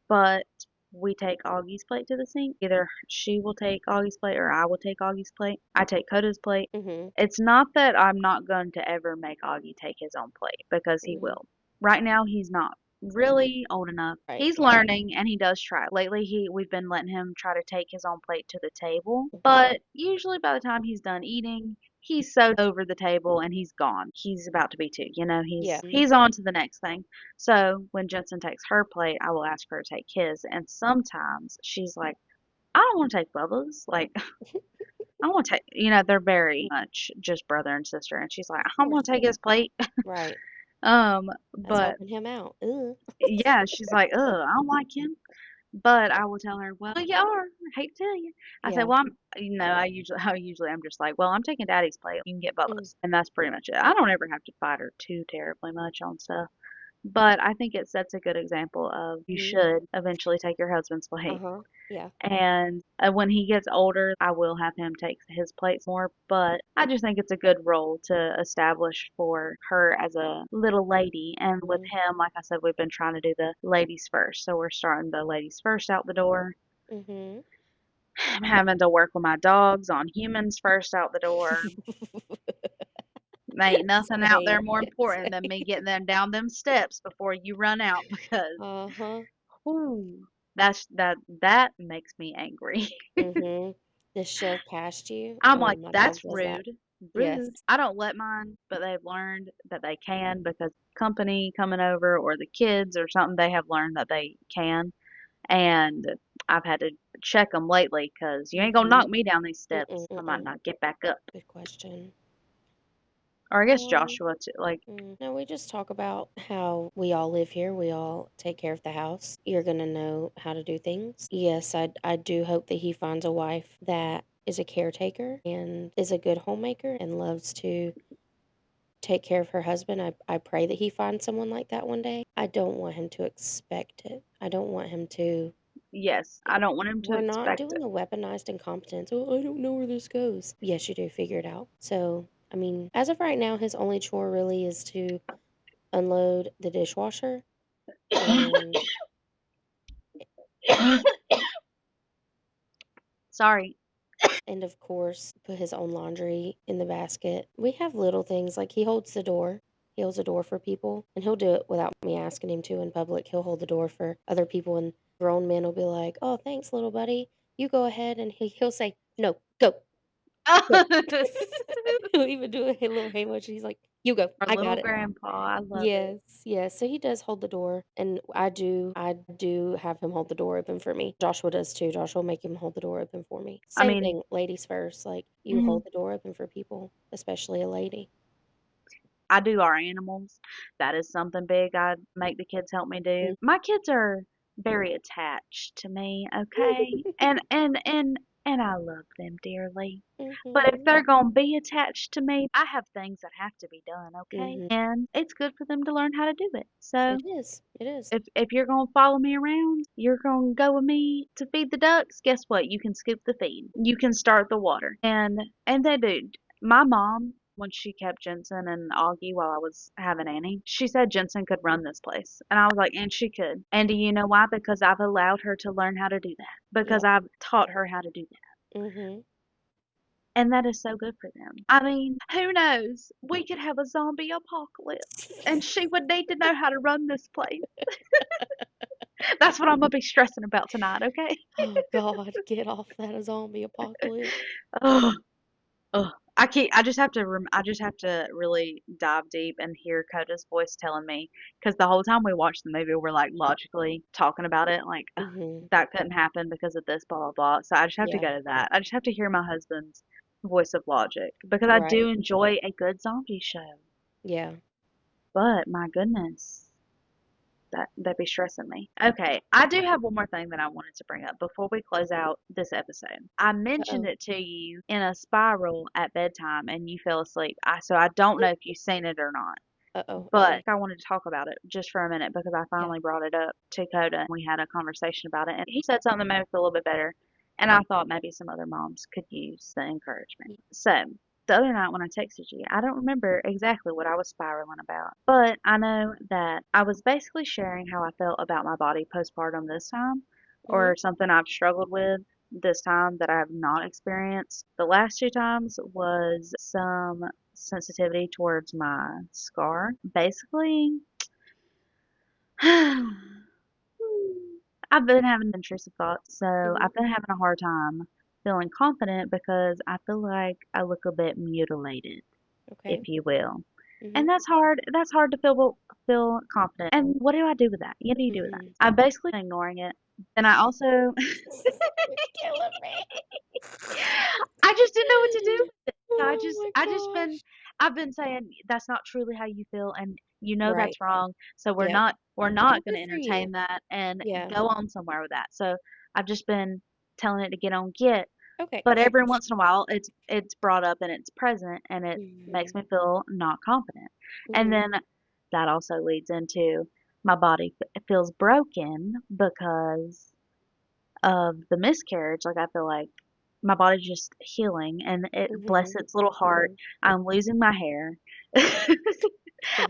but we take Augie's plate to the sink. Either she will take Augie's plate or I will take Augie's plate. I take Coda's plate. Mhm. It's not that I'm not going to ever make Augie take his own plate because he Mhm. will. Right now, he's not really old enough. Right. He's learning and he does try. Lately, we've been letting him try to take his own plate to the table, Mhm. but usually by the time he's done eating, he's so over the table and he's gone. He's about to be two. You know, Yeah. he's on to the next thing. So when Jensen takes her plate, I will ask her to take his, and sometimes she's like, I don't want to take Bubba's. Like, I want to take, they're very much just brother and sister. And she's like, Of I want course. to take his plate. Right. Um, That's but helping him out. Ugh. yeah, she's like, ugh, I don't like him. But I will tell her, well, you are. I hate to tell you. I say, Yeah. well, I'm just like, well, I'm taking Daddy's plate. You can get Mm. Bubba's, and that's pretty much it. I don't ever have to fight her too terribly much on stuff. But I think it sets a good example of you Mhm. should eventually take your husband's plate. Uh-huh. Yeah. And when he gets older, I will have him take his plates more. But I just think it's a good role to establish for her as a little lady. And with Mhm. him, like I said, we've been trying to do the ladies first. So we're starting the ladies first out the door. Mhm. I'm having to work with my dogs on humans first out the door. There ain't nothing out there Same. more important than me Same. getting them down them steps before you run out because, Uh-huh. whoo, that makes me angry. Mhm. Just shove past you. I'm Oh, like, my dog that's does that. rude. Rude. Yes. I don't let mine, but they've learned that they can because company coming over or the kids or something, they have learned that they can. And I've had to check them lately because you ain't gonna knock Mhm. me down these Mm-mm. steps. I might Mm-mm. not get back up. Good question. Or I guess Um, Joshua too. Like, no, we just talk about how we all live here. We all take care of the house. You're gonna know how to do things. Yes, I do hope that he finds a wife that is a caretaker and is a good homemaker and loves to take care of her husband. I pray that he finds someone like that one day. I don't want him to expect it. I don't want him to. yes, I don't want him to We're not expect doing it. the weaponized incompetence. Oh, I don't know where this goes. Yes, you do. Figure it out. So, I mean, as of right now, his only chore really is to unload the dishwasher and Sorry. of course put his own laundry in the basket. We have little things like he holds the door. He holds the door for people and he'll do it without me asking him to in public. He'll hold the door for other people and grown men will be like, "Oh, thanks, little buddy. You go ahead." And he'll say, "No, go." Go. He'll even do a little hand motion. He's like, "You go. Our I got little it." grandpa, I love it. Yes, yes. So he does hold the door, and I do have him hold the door open for me. Joshua does too. Joshua will make him hold the door open for me. I Same mean, thing, ladies first. Like you mhm. hold the door open for people, especially a lady. I do our animals. That is something big I make the kids help me do. My kids are very attached to me, okay? And I love them dearly. But if Mhm. they're going to be attached to me, I have things that have to be done, okay? Mhm. And it's good for them to learn how to do it. So, It is. It is. if you're going to follow me around, you're going to go with me to feed the ducks, guess what? You can scoop the feed. You can start the water. And they do. My mom, when she kept Jensen and Augie while I was having Annie, she said Jensen could run this place. And I was like, and she could. And do you know why? Because I've allowed her to learn how to do that. Because Yeah. I've taught her how to do that. Mhm. And that is so good for them. I mean, who knows? We could have a zombie apocalypse. And she would need to know how to run this place. That's what I'm gonna be stressing about tonight, okay? Oh God, get off that zombie apocalypse. Ugh, ugh. I just have to really dive deep and hear Coda's voice telling me, because the whole time we watched the movie, we're like logically talking about it, like "Ugh, Mhm. that couldn't happen because of this, blah blah blah. So I just have to Yeah. go to that. I just have to hear my husband's voice of logic because I Right. do enjoy a good zombie show. Yeah. But my goodness, that'd be stressing me. Okay, I do have one more thing that I wanted to bring up before we close out this episode. I mentioned Uh-oh. it to you in a spiral at bedtime, and you fell asleep. So I don't know if you've seen it or not. Uh-oh. But Uh-oh. I wanted to talk about it just for a minute because I Yeah. finally brought it up to Coda and we had a conversation about it. And he said something that made me feel a little bit better. And I thought maybe some other moms could use the encouragement. So the other night when I texted you, I don't remember exactly what I was spiraling about, but I know that I was basically sharing how I felt about my body postpartum this time, Mhm. or something I've struggled with this time that I have not experienced. The last two times was some sensitivity towards my scar. Basically, I've been having intrusive thoughts, so Mhm. I've been having a hard time feeling confident because I feel like I look a bit mutilated, if Okay. you will. And Mhm. that's hard. That's hard to feel confident. And what do I do with that? What do you do with that? Mhm. I've basically been ignoring it. And I also You're killing me. I just didn't know what to do with it. So Oh my I just been gosh. I've been saying that's not truly how you feel and you know Right. that's wrong. So Yep. we're Well, not going good to for you. entertain that and Yeah. go on somewhere with that. So I've just been telling it to get on git, Okay. but every once in a while it's brought up and it's present and it makes Mhm. me feel not confident. And Mhm. then that also leads into my body feels broken because of the miscarriage. Like I feel like my body's just healing and it bless Mhm. its little heart. Mhm. I'm losing my hair.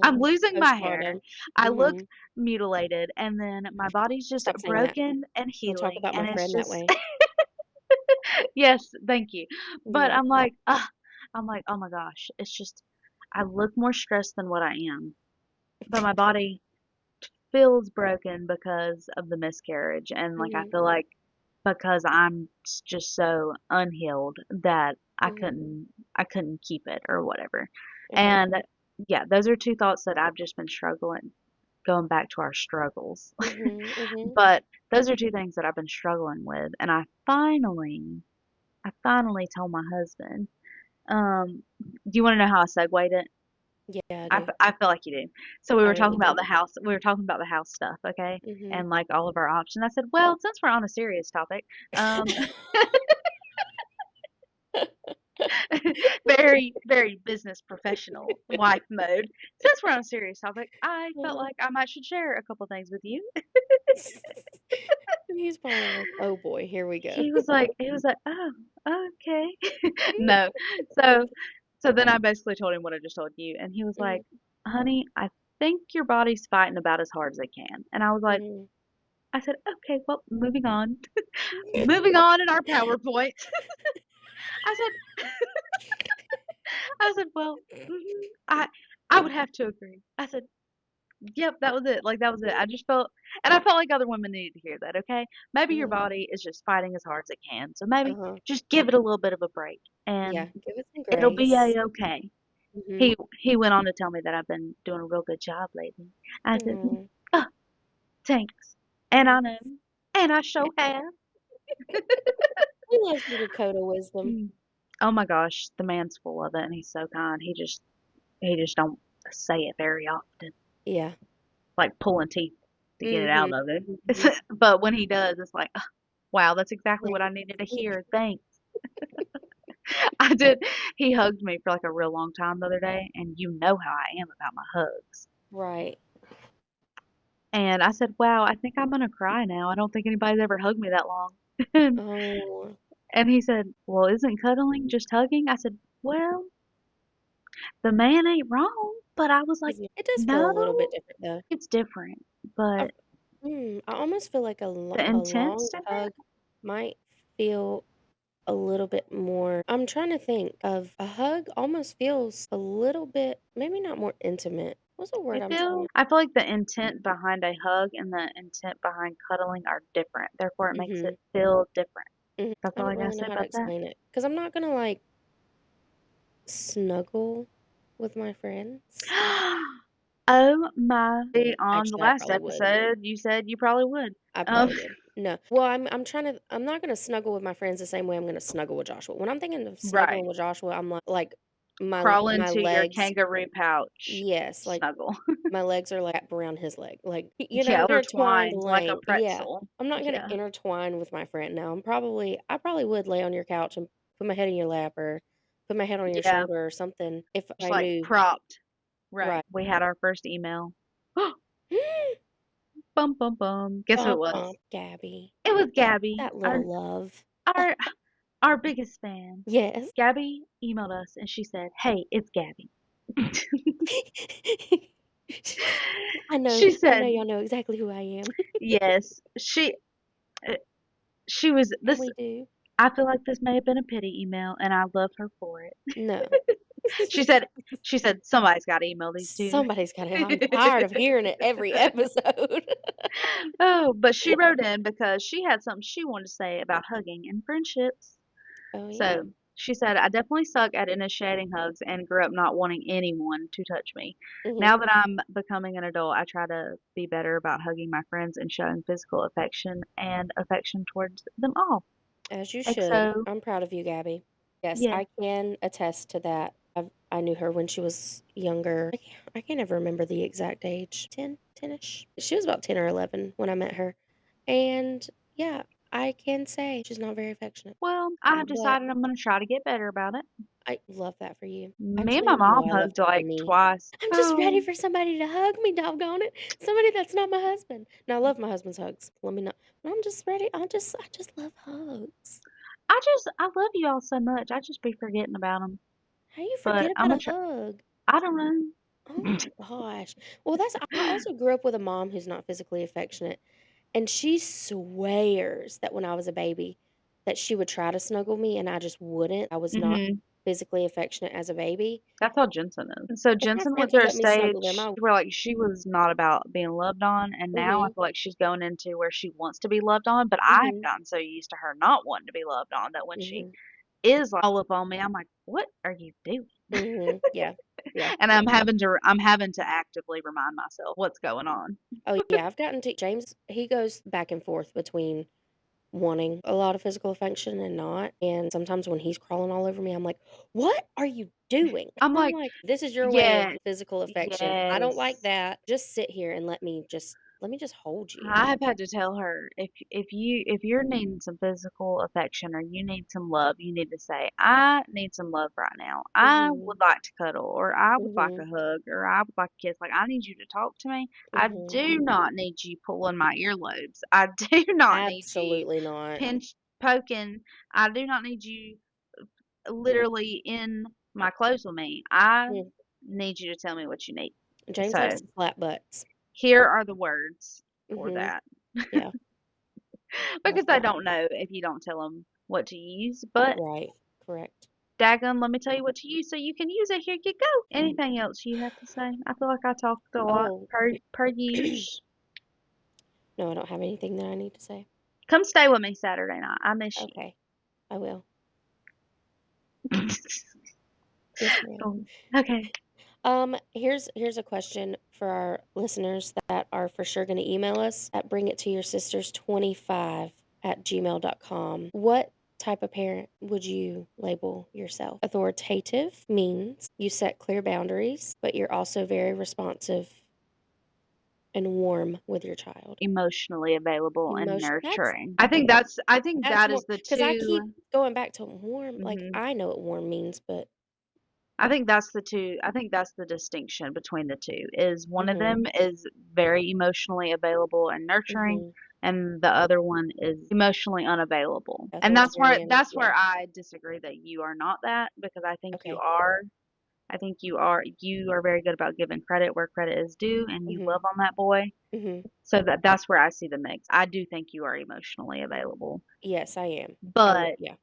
I'm losing my hair. Postpartum. I look Mhm. mutilated and then my body's just Stop saying that. broken and Don't talk healing about my and it's friend that just way. yes, thank you. But Yeah. I'm like, oh my gosh, it's just I look more stressed than what I am. But my body feels broken because of the miscarriage and like I Mhm. feel like because I'm just so unhealed that Mhm. I couldn't keep it or whatever. Okay. And yeah, those are two thoughts that I've just been struggling going back to our struggles. Mhm. Mhm. But those are two things that I've been struggling with and I finally told my husband. Do you want to know how I segued it? Yeah, I do. I feel like you do. So we I were talking really about do. the house. We were talking about the house stuff, okay? Mhm. And like all of our options. I said, well, since we're on a serious topic, very, very business professional wife mode. Since we're on a serious topic, I felt Uh-huh. like I might should share a couple things with you. And he's probably like, "Oh boy, here we go." He was like, oh, okay. No. So, so then I basically told him what I just told you, and he was like, Mhm. honey, I think your body's fighting about as hard as it can. And I was like, Mhm. I said, okay, well, moving on. Moving on in our PowerPoint. I said, I said, well, I I would have to agree. I said, yep, that was it. Like that was it. I just felt, and I felt like other women needed to hear that. Okay, maybe your Mhm. body is just fighting as hard as it can, so maybe Uh-huh. just give it a little bit of a break, Yeah, and give it some it'll be grace. a okay. Mhm. He went on to tell me that I've been doing a real good job lately. I said, Aw. oh, thanks, and I Mhm. know, and I sure have. He loves a little coat of wisdom. Mm. Oh my gosh, the man's full of it, and he's so kind. He just don't say it very often, Yeah. like pulling teeth to get it out Mhm. of him. Mhm. But when he does, it's like, "Oh, wow, that's exactly what Thank I needed to you. hear. Thanks." I did. He hugged me for like a real long time the other day, and you know how I am about my hugs. Right. And I said, "Wow, I think I'm gonna cry now. I don't think anybody's ever hugged me that long." and Oh. he said, "Well, isn't cuddling just hugging?" I said, "Well, the man ain't wrong." But I was like, It does feel a little "No, bit different though. it's different." I But I almost feel like the a intent's long different. hug might feel a little bit more. I'm trying to think of a hug almost feels a little bit, maybe not more intimate. What's the word I'm trying to? I feel like the intent behind a hug and the intent behind cuddling are different. Therefore, it makes it Mhm. feel different. Mhm. That's I all I don't gotta really know say how to about that. explain it because I'm not gonna like snuggle with my friends. Oh my. On the Actually, I last probably would. episode, you said you probably would. I Um, probably would. No. Well, I'm trying to I'm not gonna snuggle with my friends the same way I'm gonna snuggle with Joshua. When I'm thinking of right. snuggling with Joshua, I'm like Crawl my into your legs, kangaroo pouch. yes, like Snuggle. my legs are like wrapped around his leg. Like, Yeah, intertwined intertwined like a lane. Yeah. pretzel. I'm not gonna Yeah. intertwine with my friend. Now, I probably would lay on your couch and put my head in your lap or put my head on your Yeah. shoulder or something if Just I like knew. propped. Right. Right. We had our first email. Bum bum bum. Guess who it Bum, was? bum, Gabby. It was Gabby. That little love. our our biggest fan, Yes. Gabby, emailed us and she said, "Hey, it's Gabby." She I know said, y'all know exactly who I am. "Yes." Uh, she was And this. we do. I feel like this may have been a pity email, and I love her for it. No. She said, somebody's got to email these two. Somebody's gotta I'm tired of hearing it every episode. Oh, but she wrote in because she had something she wanted to say about hugging and friendships. Oh, yeah. So she said, I definitely suck at initiating hugs and grew up not wanting anyone to touch me. Mhm. Now that I'm becoming an adult, I try to be better about hugging my friends and showing physical affection towards them all. As you should. XO, I'm proud of you, Gabby. Yes, yeah. I can attest to that. I knew her when she was younger. I can't ever remember the exact age. 10, 10-ish. She was about 10 or 11 when I met her. And yeah, I can say she's not very affectionate. Well, I have But decided I'm going to try to get better about it. I love that for you. Me and Actually, my you know mom I love hugged that for like me. twice. I'm just ready Oh, for somebody to hug me, doggone it. Somebody that's not my husband. Now I love my husband's hugs. Let me know. But I'm just ready. I just love hugs. I love you all so much. I just be forgetting about them. How you But forget I'm about going a to try. hug? I don't Oh know. my gosh. Well, I also grew up with a mom who's not physically affectionate, and she swears that when I was a baby that she would try to snuggle me and I just wouldn't. I was not Hmm. physically affectionate as a baby. That's how Jensen is. And so If my Jensen went friends would through a let me snuggle them, stage I where like she was not about being loved on, and now I mhm. feel like she's going into where she wants to be loved on. But I have Mhm. gotten so used to her not wanting to be loved on that when she Mhm. is like, all up on me, I'm like, what are you doing? Mhm. Yeah. Yeah. And I'm having to actively remind myself what's going on. Oh yeah, I've gotten to James, he goes back and forth between wanting a lot of physical affection and not. And sometimes when he's crawling all over me, I'm like, "What are you doing?" I'm I'm like, like, "This is your way of yeah, physical affection. I don't like yes. that. Just sit here and let me just hold you." I have had to tell her if you're needing some physical affection or you need some love, you need to say, I need some love right now. I Mhm. would like to cuddle or I would like a Mhm. hug or I would like a kiss. Like I need you to talk to me. I Mhm. do not need you pulling my earlobes. I do not need you Absolutely not. poking. I do not need you literally in my clothes with me. I Mm. need you to tell me what you need. James likes So to slap butts. here are the words for Mhm. that. Yeah, Because love they that. don't know if you don't tell them what to use. But Right. Correct. daggum, let me tell you what to use so you can use it. Here you go. Anything else you have to say? I feel like I talked a lot Oh, per use. no, I don't have anything that I need to say. Come stay with me Saturday night. I miss you. Okay, I will. Yes, ma'am. Oh, okay. Here's a question for our listeners that are for sure going to email us at bringittoyoursisters25@gmail.com. What type of parent would you label yourself? Authoritative means you set clear boundaries, but you're also very responsive and warm with your child. Emotionally available and Emotion nurturing. okay. I think That's that more is the because I two. keep going back to warm. Like Mhm. I know what warm means, but I think that's the two. I think that's the distinction between the two. Is one of mhm, them is very emotionally available and nurturing, mhm, and the other one is emotionally unavailable. And authoritarian. that's Yeah. where I disagree that you are not that because I think you Okay. are. I think you are very good about giving credit where credit is due, and you Mhm. love on that boy. Mhm. So that's where I see the mix. I do think you are emotionally available, Yes, I am. but Yeah.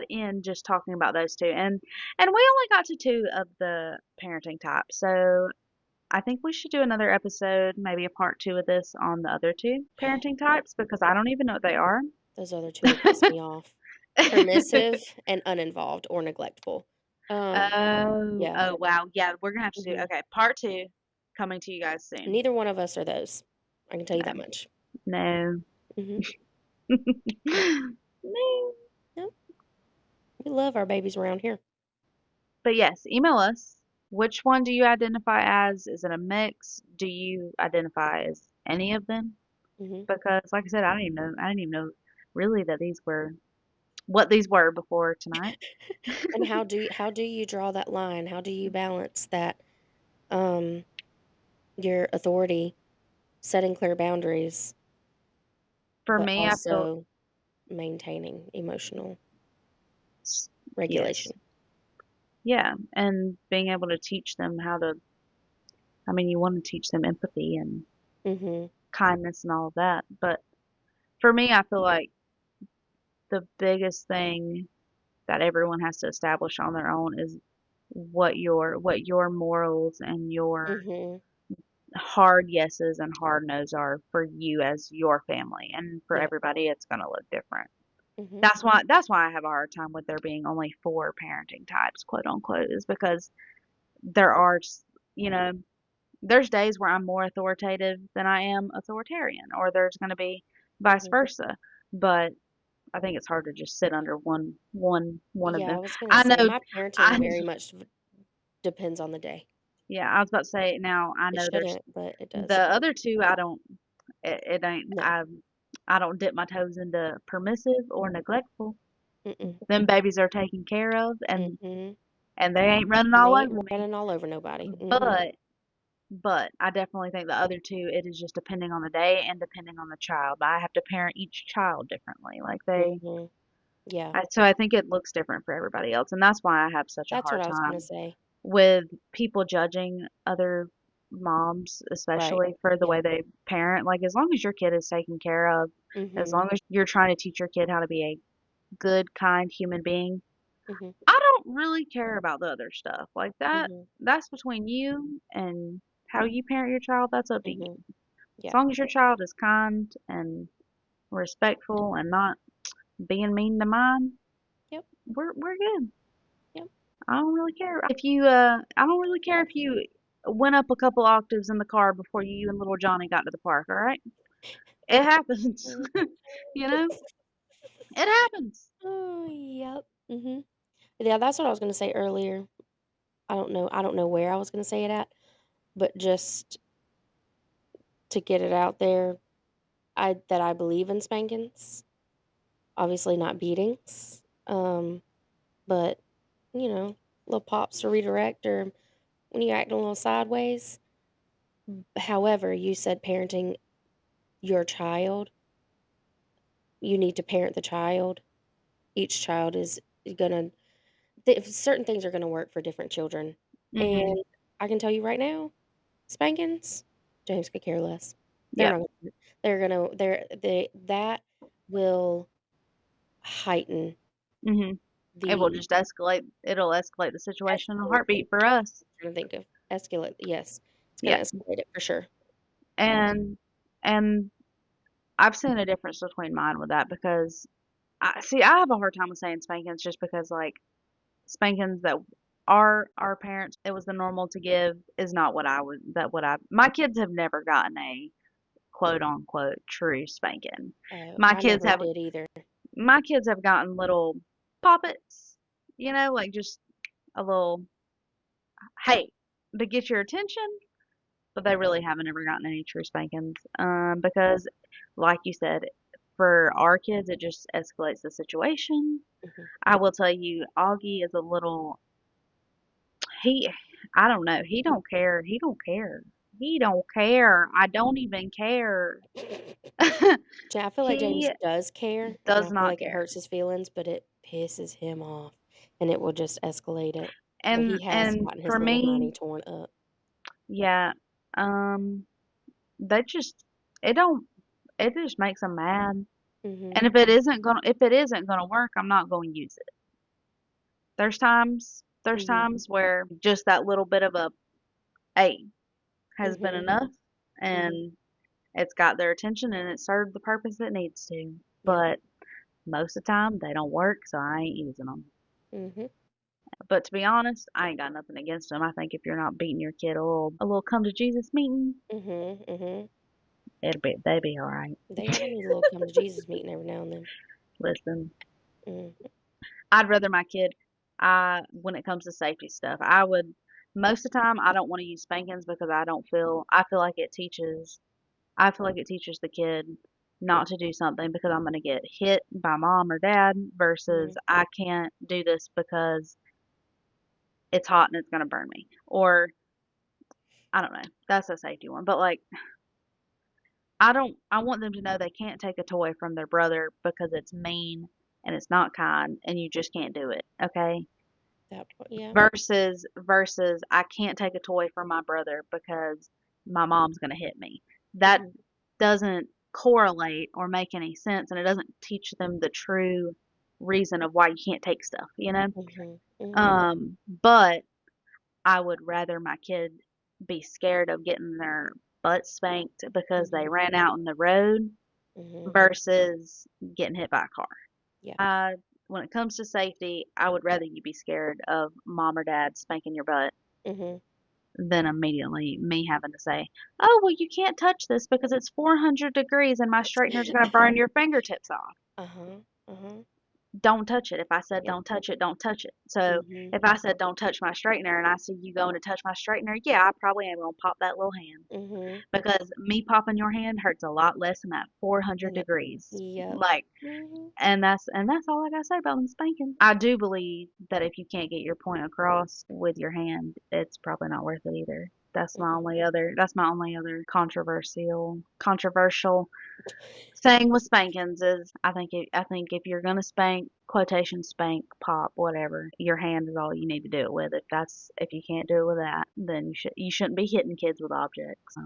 in just talking about those two and we only got to two of the parenting types, so I think we should do another episode, maybe a part two of this on the other two parenting types because I don't even know what they are. Those other 2 will piss me off. Permissive and uninvolved or neglectful. Yeah. Oh wow, yeah, we're gonna have to do Mhm. okay, part two coming to you guys soon. Neither one of us are those. I can tell you No, that much. no. Mhm. No. Nope. We love our babies around here. But yes, email us. Which one do you identify as? Is it a mix? Do you identify as any of them? Mhm. Because like I said, I didn't even know really that these were what these were before tonight. And how do you draw that line? How do you balance that, um, your authority, setting clear boundaries, For but me, I feel also maintaining emotional Yes. regulation. Yeah, and being able to teach them how to, I mean, you want to teach them empathy and Mhm. kindness and all of that. But for me, I feel like the biggest thing that everyone has to establish on their own is what your morals and your Mhm. hard yeses and hard nos are for you as your family, and for Yeah. everybody it's going to look different. Mhm. That's why I have a hard time with there being only four parenting types, quote unquote, is because there are you know there's days where I'm more authoritative than I am authoritarian, or there's going to be vice Mhm. versa. But I think it's hard to just sit under one of Yeah, I them. was gonna I say know my parenting I very much depends on the day. Yeah, I was about to say now I It know there's shouldn't, but it the does. other two I don't it ain't No. I don't dip my toes into permissive or neglectful. Mm-mm. Them babies are taken care of, Mhm. and they ain't running And they all ain't over me. running all over nobody. Mhm. But but I definitely think the other two, it is just depending on the day and depending on the child. I have to parent each child differently. Mhm. Yeah. So I think it looks different for everybody else, and that's why I have such a That's what hard I was gonna time say. with people judging other moms, Right. especially for the Yeah. way they parent. Like, as long as your kid is taken care of, as Mhm. long as you're trying to teach your kid how to be a good, kind human being, Mhm. I don't really care about the other stuff. Like Mhm. that's between you and how you parent your child. That's up to you. Mhm. As Yeah. long as your child is kind and respectful and not being mean to mine, Yep. we're good. Yep. I don't really care if you I don't really care if you went up a couple octaves in the car before you and little Johnny got to the park, all right? It happens. Mm. You know? It happens. Oh, yep. Mhm. Yeah, that's what I was gonna say earlier. I don't know where I was gonna say it at, but just to get it out there, I believe in spankings. Obviously not beatings. But little pops to redirect or when you act a little sideways. However, you said parenting your child, you need to parent the child. Each child is gonna certain things are gonna work for different children. Mhm. And I can tell you right now, spankings, James could care less. They're Yep. not that will heighten Mhm. It will the just escalate. It'll escalate the situation in a escalate heartbeat for us. trying to think of escalate, yes. It's gonna Yeah. escalate it for sure. And and I've seen a difference between mine with that because I have a hard time with saying spankings just because like spankings that our parents it was the normal to give is not what I would that what I my kids have never gotten a quote unquote true spanking. My I kids never have did either. my kids have gotten little poppets, like just a little hey to get your attention, but they really haven't ever gotten any true spankings. Because like you said, for our kids it just escalates the situation. Mhm. I will tell you, Augie is a little he I don't know. He don't care. He don't care. He don't care. I don't even care. I feel like James He does care, and does I feel not like it care. hurts his feelings, but it pisses him off, and it will just escalate it. But And he has and gotten his for little me, hiney torn up. yeah, um that just it don't it just makes him mad. Mhm. And if it isn't gonna work, I'm not gonna use it. There's Mhm. times where just that little bit of a hey has been Mhm. enough, Mhm. and it's got their attention and it served the purpose it needs to. Yeah. But most of the time they don't work, so I ain't using them. Mhm. But to be honest, I ain't got nothing against them. I think if you're not beating your kid a little come to Jesus meeting, Mhm. Mhm. they'd be all right. They all need a little come to Jesus meeting every now and then. Listen, Mhm. I'd rather my kid. When it comes to safety stuff, I would most of the time I don't want to use spankings because I feel like it teaches the kid not to do something because I'm going to get hit by mom or dad versus Mhm. I can't do this because it's hot and it's going to burn me. Or I don't know. That's a safety one. But like I want them to know they can't take a toy from their brother because it's mean and it's not kind and you just can't do it, okay? That yeah. Versus I can't take a toy from my brother because my mom's going to hit me. That Mhm. doesn't correlate or make any sense, and it doesn't teach them the true reason of why you can't take stuff, you know? Mhm. Mhm. But I would rather my kid be scared of getting their butt spanked because they Mhm. ran out in the road Mhm. versus getting hit by a car. Yeah. I, when it comes to safety, I would rather you be scared of mom or dad spanking your butt Mhm. than immediately me having to say, "Oh, well, you can't touch this because it's 400 degrees and my straightener's going to burn your fingertips off." Uh-huh. Uh-huh. Don't touch it. If I said Yep. don't touch it, don't touch it. So Mhm. if I said don't touch my straightener and I see you going to touch my straightener, yeah, I probably am going to pop that little hand Mhm. because me popping your hand hurts a lot less than that 400 And it degrees. yep. Like, Mhm. and that's all I gotta say about them spanking. I do believe that if you can't get your point across with your hand, it's probably not worth it either. Mm-mm. That's my only other controversial thing with spankings is I think if you're gonna spank, quotation spank, pop, whatever, your hand is all you need to do it with. If you can't do it with that, then you shouldn't be hitting kids with objects.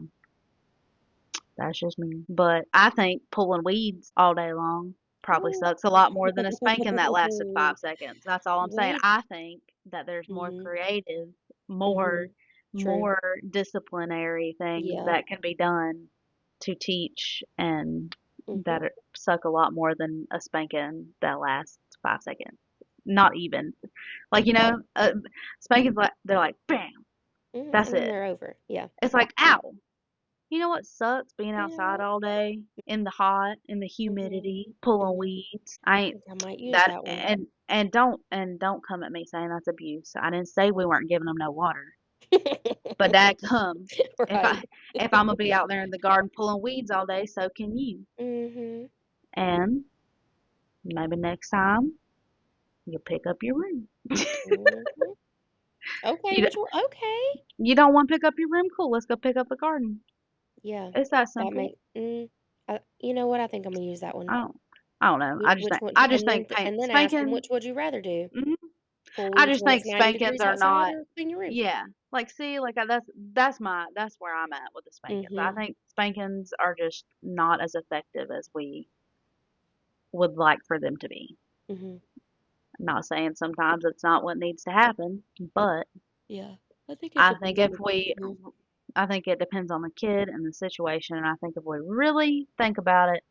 That's just me. But I think pulling weeds all day long probably Ooh. sucks a lot more than a spanking that lasted 5 seconds. That's all I'm saying. Weed. I think that there's more Mhm. creative, more Mhm. True. more disciplinary things Yeah. that can be done to teach and Mhm. that suck a lot more than a spanking that lasts 5 seconds. Not even. Like, spankings like they're like bam, Mhm. that's And then it. they're over. Yeah. It's like ow. You know what sucks being outside Yeah. all day in the hot, in the Mhm. humidity, pulling Mhm. weeds. I I ain't think I might use that that one. and don't come at me saying that's abuse. I didn't say we weren't giving them no water. But that come Right. if I'm gonna be out there in the garden pulling weeds all day, so can you. Mhm. And maybe next time you'll pick up your room. Mhm. Okay, You which don't, one? Okay. you don't want to pick up your room? Cool, let's go pick up the garden. Yeah. It's that That simple. make you know what? I think I'm gonna use that one. I don't I don't know. Which one? I just think paint And then ask them spanking. which would you rather do? Mhm. Pull I weeds just when think it's 90 spankings degrees are outside not. or clean your room? Yeah, like see, like that's where I'm at with the spankings. I Mhm. think spankings are just not as effective as we would like for them to be. Mhm. I'm not saying sometimes it's not what needs to happen, but Yeah. I think it I think depends on if the kid we, too. I think it depends on the kid and the situation, and I think if we really think about it,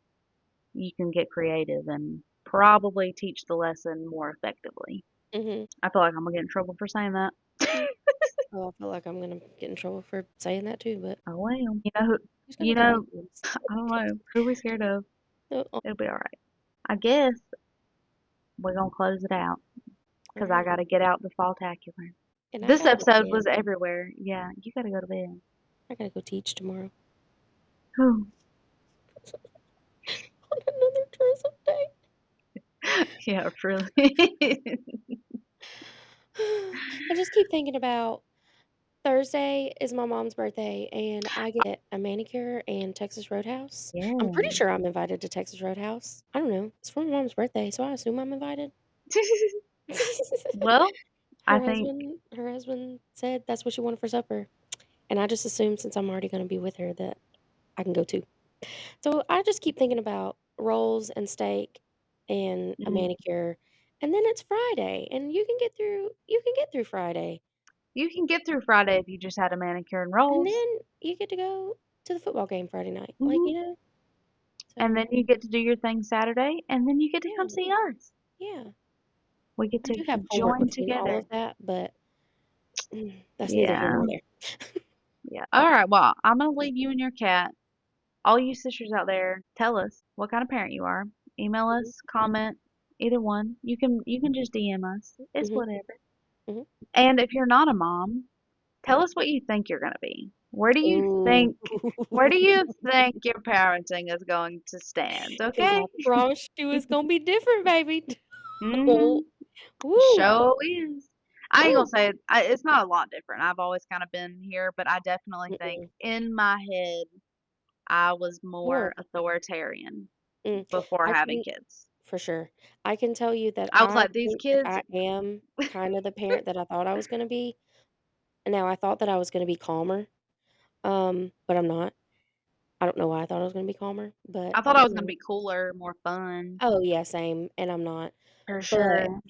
you can get creative and probably teach the lesson more effectively. Mhm. I feel like I'm gonna get in trouble for saying that. Oh, I feel like I'm gonna get in trouble for saying that too, but Oh well, who's gonna you tell my know, kids? I don't know. Who are we scared of? Uh-uh. It'll be all right. I guess we're gonna close it out All because I right. gotta get out the fall tacular. And I This gotta go to episode was bed. everywhere. Yeah, you gotta go to bed. I gotta go teach tomorrow Whew. on another dress-up day. Yeah, really. I just keep thinking about Thursday is my mom's birthday, and I get a manicure and Texas Roadhouse. I'm pretty Yeah. sure I'm invited to Texas Roadhouse. I don't know. It's for my mom's birthday, so I assume I'm invited. Well, I think Her husband said that's what she wanted for supper, and I just assumed since I'm already gonna be with her that I can go too. So I just keep thinking about rolls and steak and a mhm, manicure, and then it's Friday, and you can get through Friday, you can get through Friday if you just had a manicure and and rolls. then you get to go to the football game Friday night, like, Hmm. you know? And So, then you get to do your thing Saturday, and then you get to come yeah, see us. yeah. We get I to do have homework join between all together. of that, but, that's neither here Yeah, nor there. yeah. All right, well, I'm gonna leave you and your cat. All you sisters out there, tell us what kind of parent you are. Email Mhm, us, comment, either one. You can just DM us. It's mhm, whatever. mhm. And if you're not a mom, tell us what you think you're gonna be. Ooh. Where do you think your parenting is going to stand? 'Cause Okay? I promised you it's gonna be different, baby. Mhm. Oh, woo, Show is. I ain't gonna woo. say it's not a lot different. I've always kind of been here, but I definitely think Mm-mm. in my head I was Oh, more authoritarian mm, before I having can kids. for sure. I can tell you that I was I like, these think that kids, I am kind of the parent that I thought I was gonna be. Now I thought that I was gonna be calmer, but I'm not. I don't know why I thought I was gonna be calmer, but I thought I was I'm gonna not. be cooler, more fun. Oh, yeah, same, and I'm not. For But sure.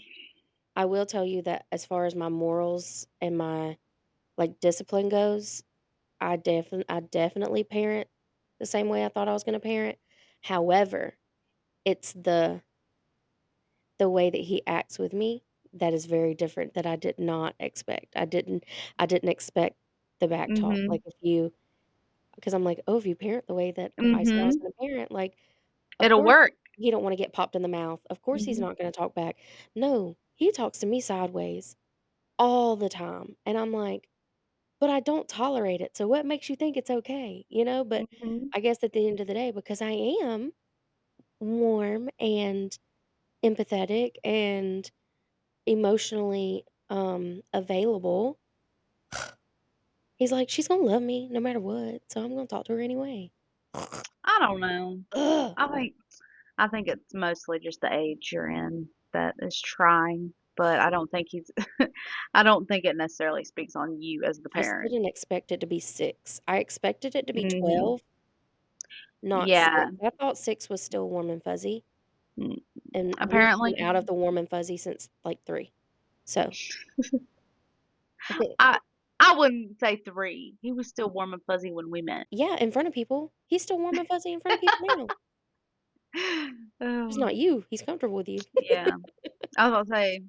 I will tell you that as far as my morals and my, like, discipline goes, I definitely parent the same way I thought I was gonna parent. However, it's the way that he acts with me that is very different that I did not expect. I didn't expect the back talk. Mhm. Like, if you, because I'm like, "Oh, if you parent the way that I said I was Mhm. gonna parent, like, of It'll course work. he don't wanna get popped in the mouth. Of course he's Mhm. not gonna talk back." No, he talks to me sideways all the time, and I'm like, "But I don't tolerate it, so what makes you think it's okay?" You know? But Mhm. I guess at the end of the day, because I am warm and empathetic and emotionally, available, he's like, "She's gonna love me no matter what, so I'm gonna talk to her anyway." I don't know. Ugh. I think I think it's mostly just the age you're in that is trying, but I don't think he's I don't think it necessarily speaks on you as the I still parent. didn't expect it to be 6. I expected it to be Mhm. 12, not 6. Yeah. I thought 6 was still warm and fuzzy, Mm. and we've been Apparently, out of the warm and fuzzy since, like, 3. So, I I wouldn't say 3. He was still warm and fuzzy when we met. yeah, in front of people. He's still warm and fuzzy in front of people now. Just Oh, not you. He's comfortable with you. yeah. I was about to say,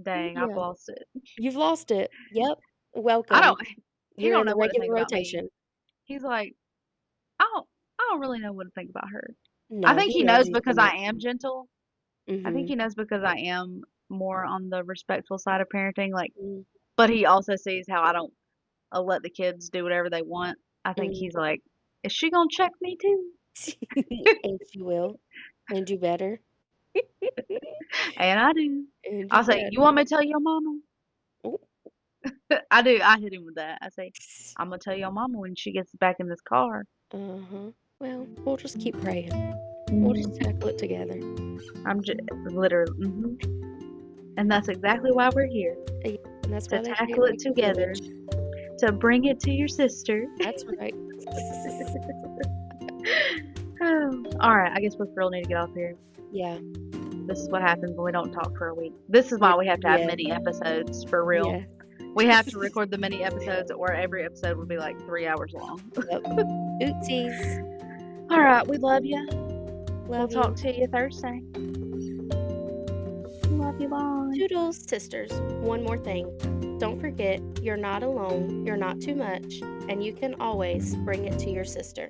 dang, I've Yeah. lost it. You've lost it. Yep. I Welcome. don't he You're don't in the know what to regular think about me. rotation. He's like, I don't really know what to think about her." I No, think he he knows knows he's because gonna. I am gentle. I think Mhm. he knows because I am more on the respectful side of parenting, like, Mm, but he also sees how I don't, let the kids do whatever they want. I think mm. he's like, "Is she gonna check me too?" And she will. And you better. And I do. And you I'll say, "You better. want me to tell your mama?" Ooh. I do. I hit him with that. I say, "I'm gonna tell your mama when she gets back in this car." Uh-huh. Well, we'll just keep praying. We'll just Mhm. tackle it together. I'm just literally, and that's exactly why we're here, Yeah, and that's to why they say tackle it's it like a together, village. to bring it to your sister. That's right. Oh, all right. I guess we real need to get off here. Yeah. This is what happens when we don't talk for a week. This is why It we have to have yes. mini episodes for real. Yes. We have to record the mini episodes, or every episode would be like 3 hours long. Yep. Oopsies. All right. We love you. We'll Love talk you. to you Thursday. Love you. Bye. Toodles, sisters. One more thing. Don't forget, you're not alone, you're not too much, and you can always bring it to your sister.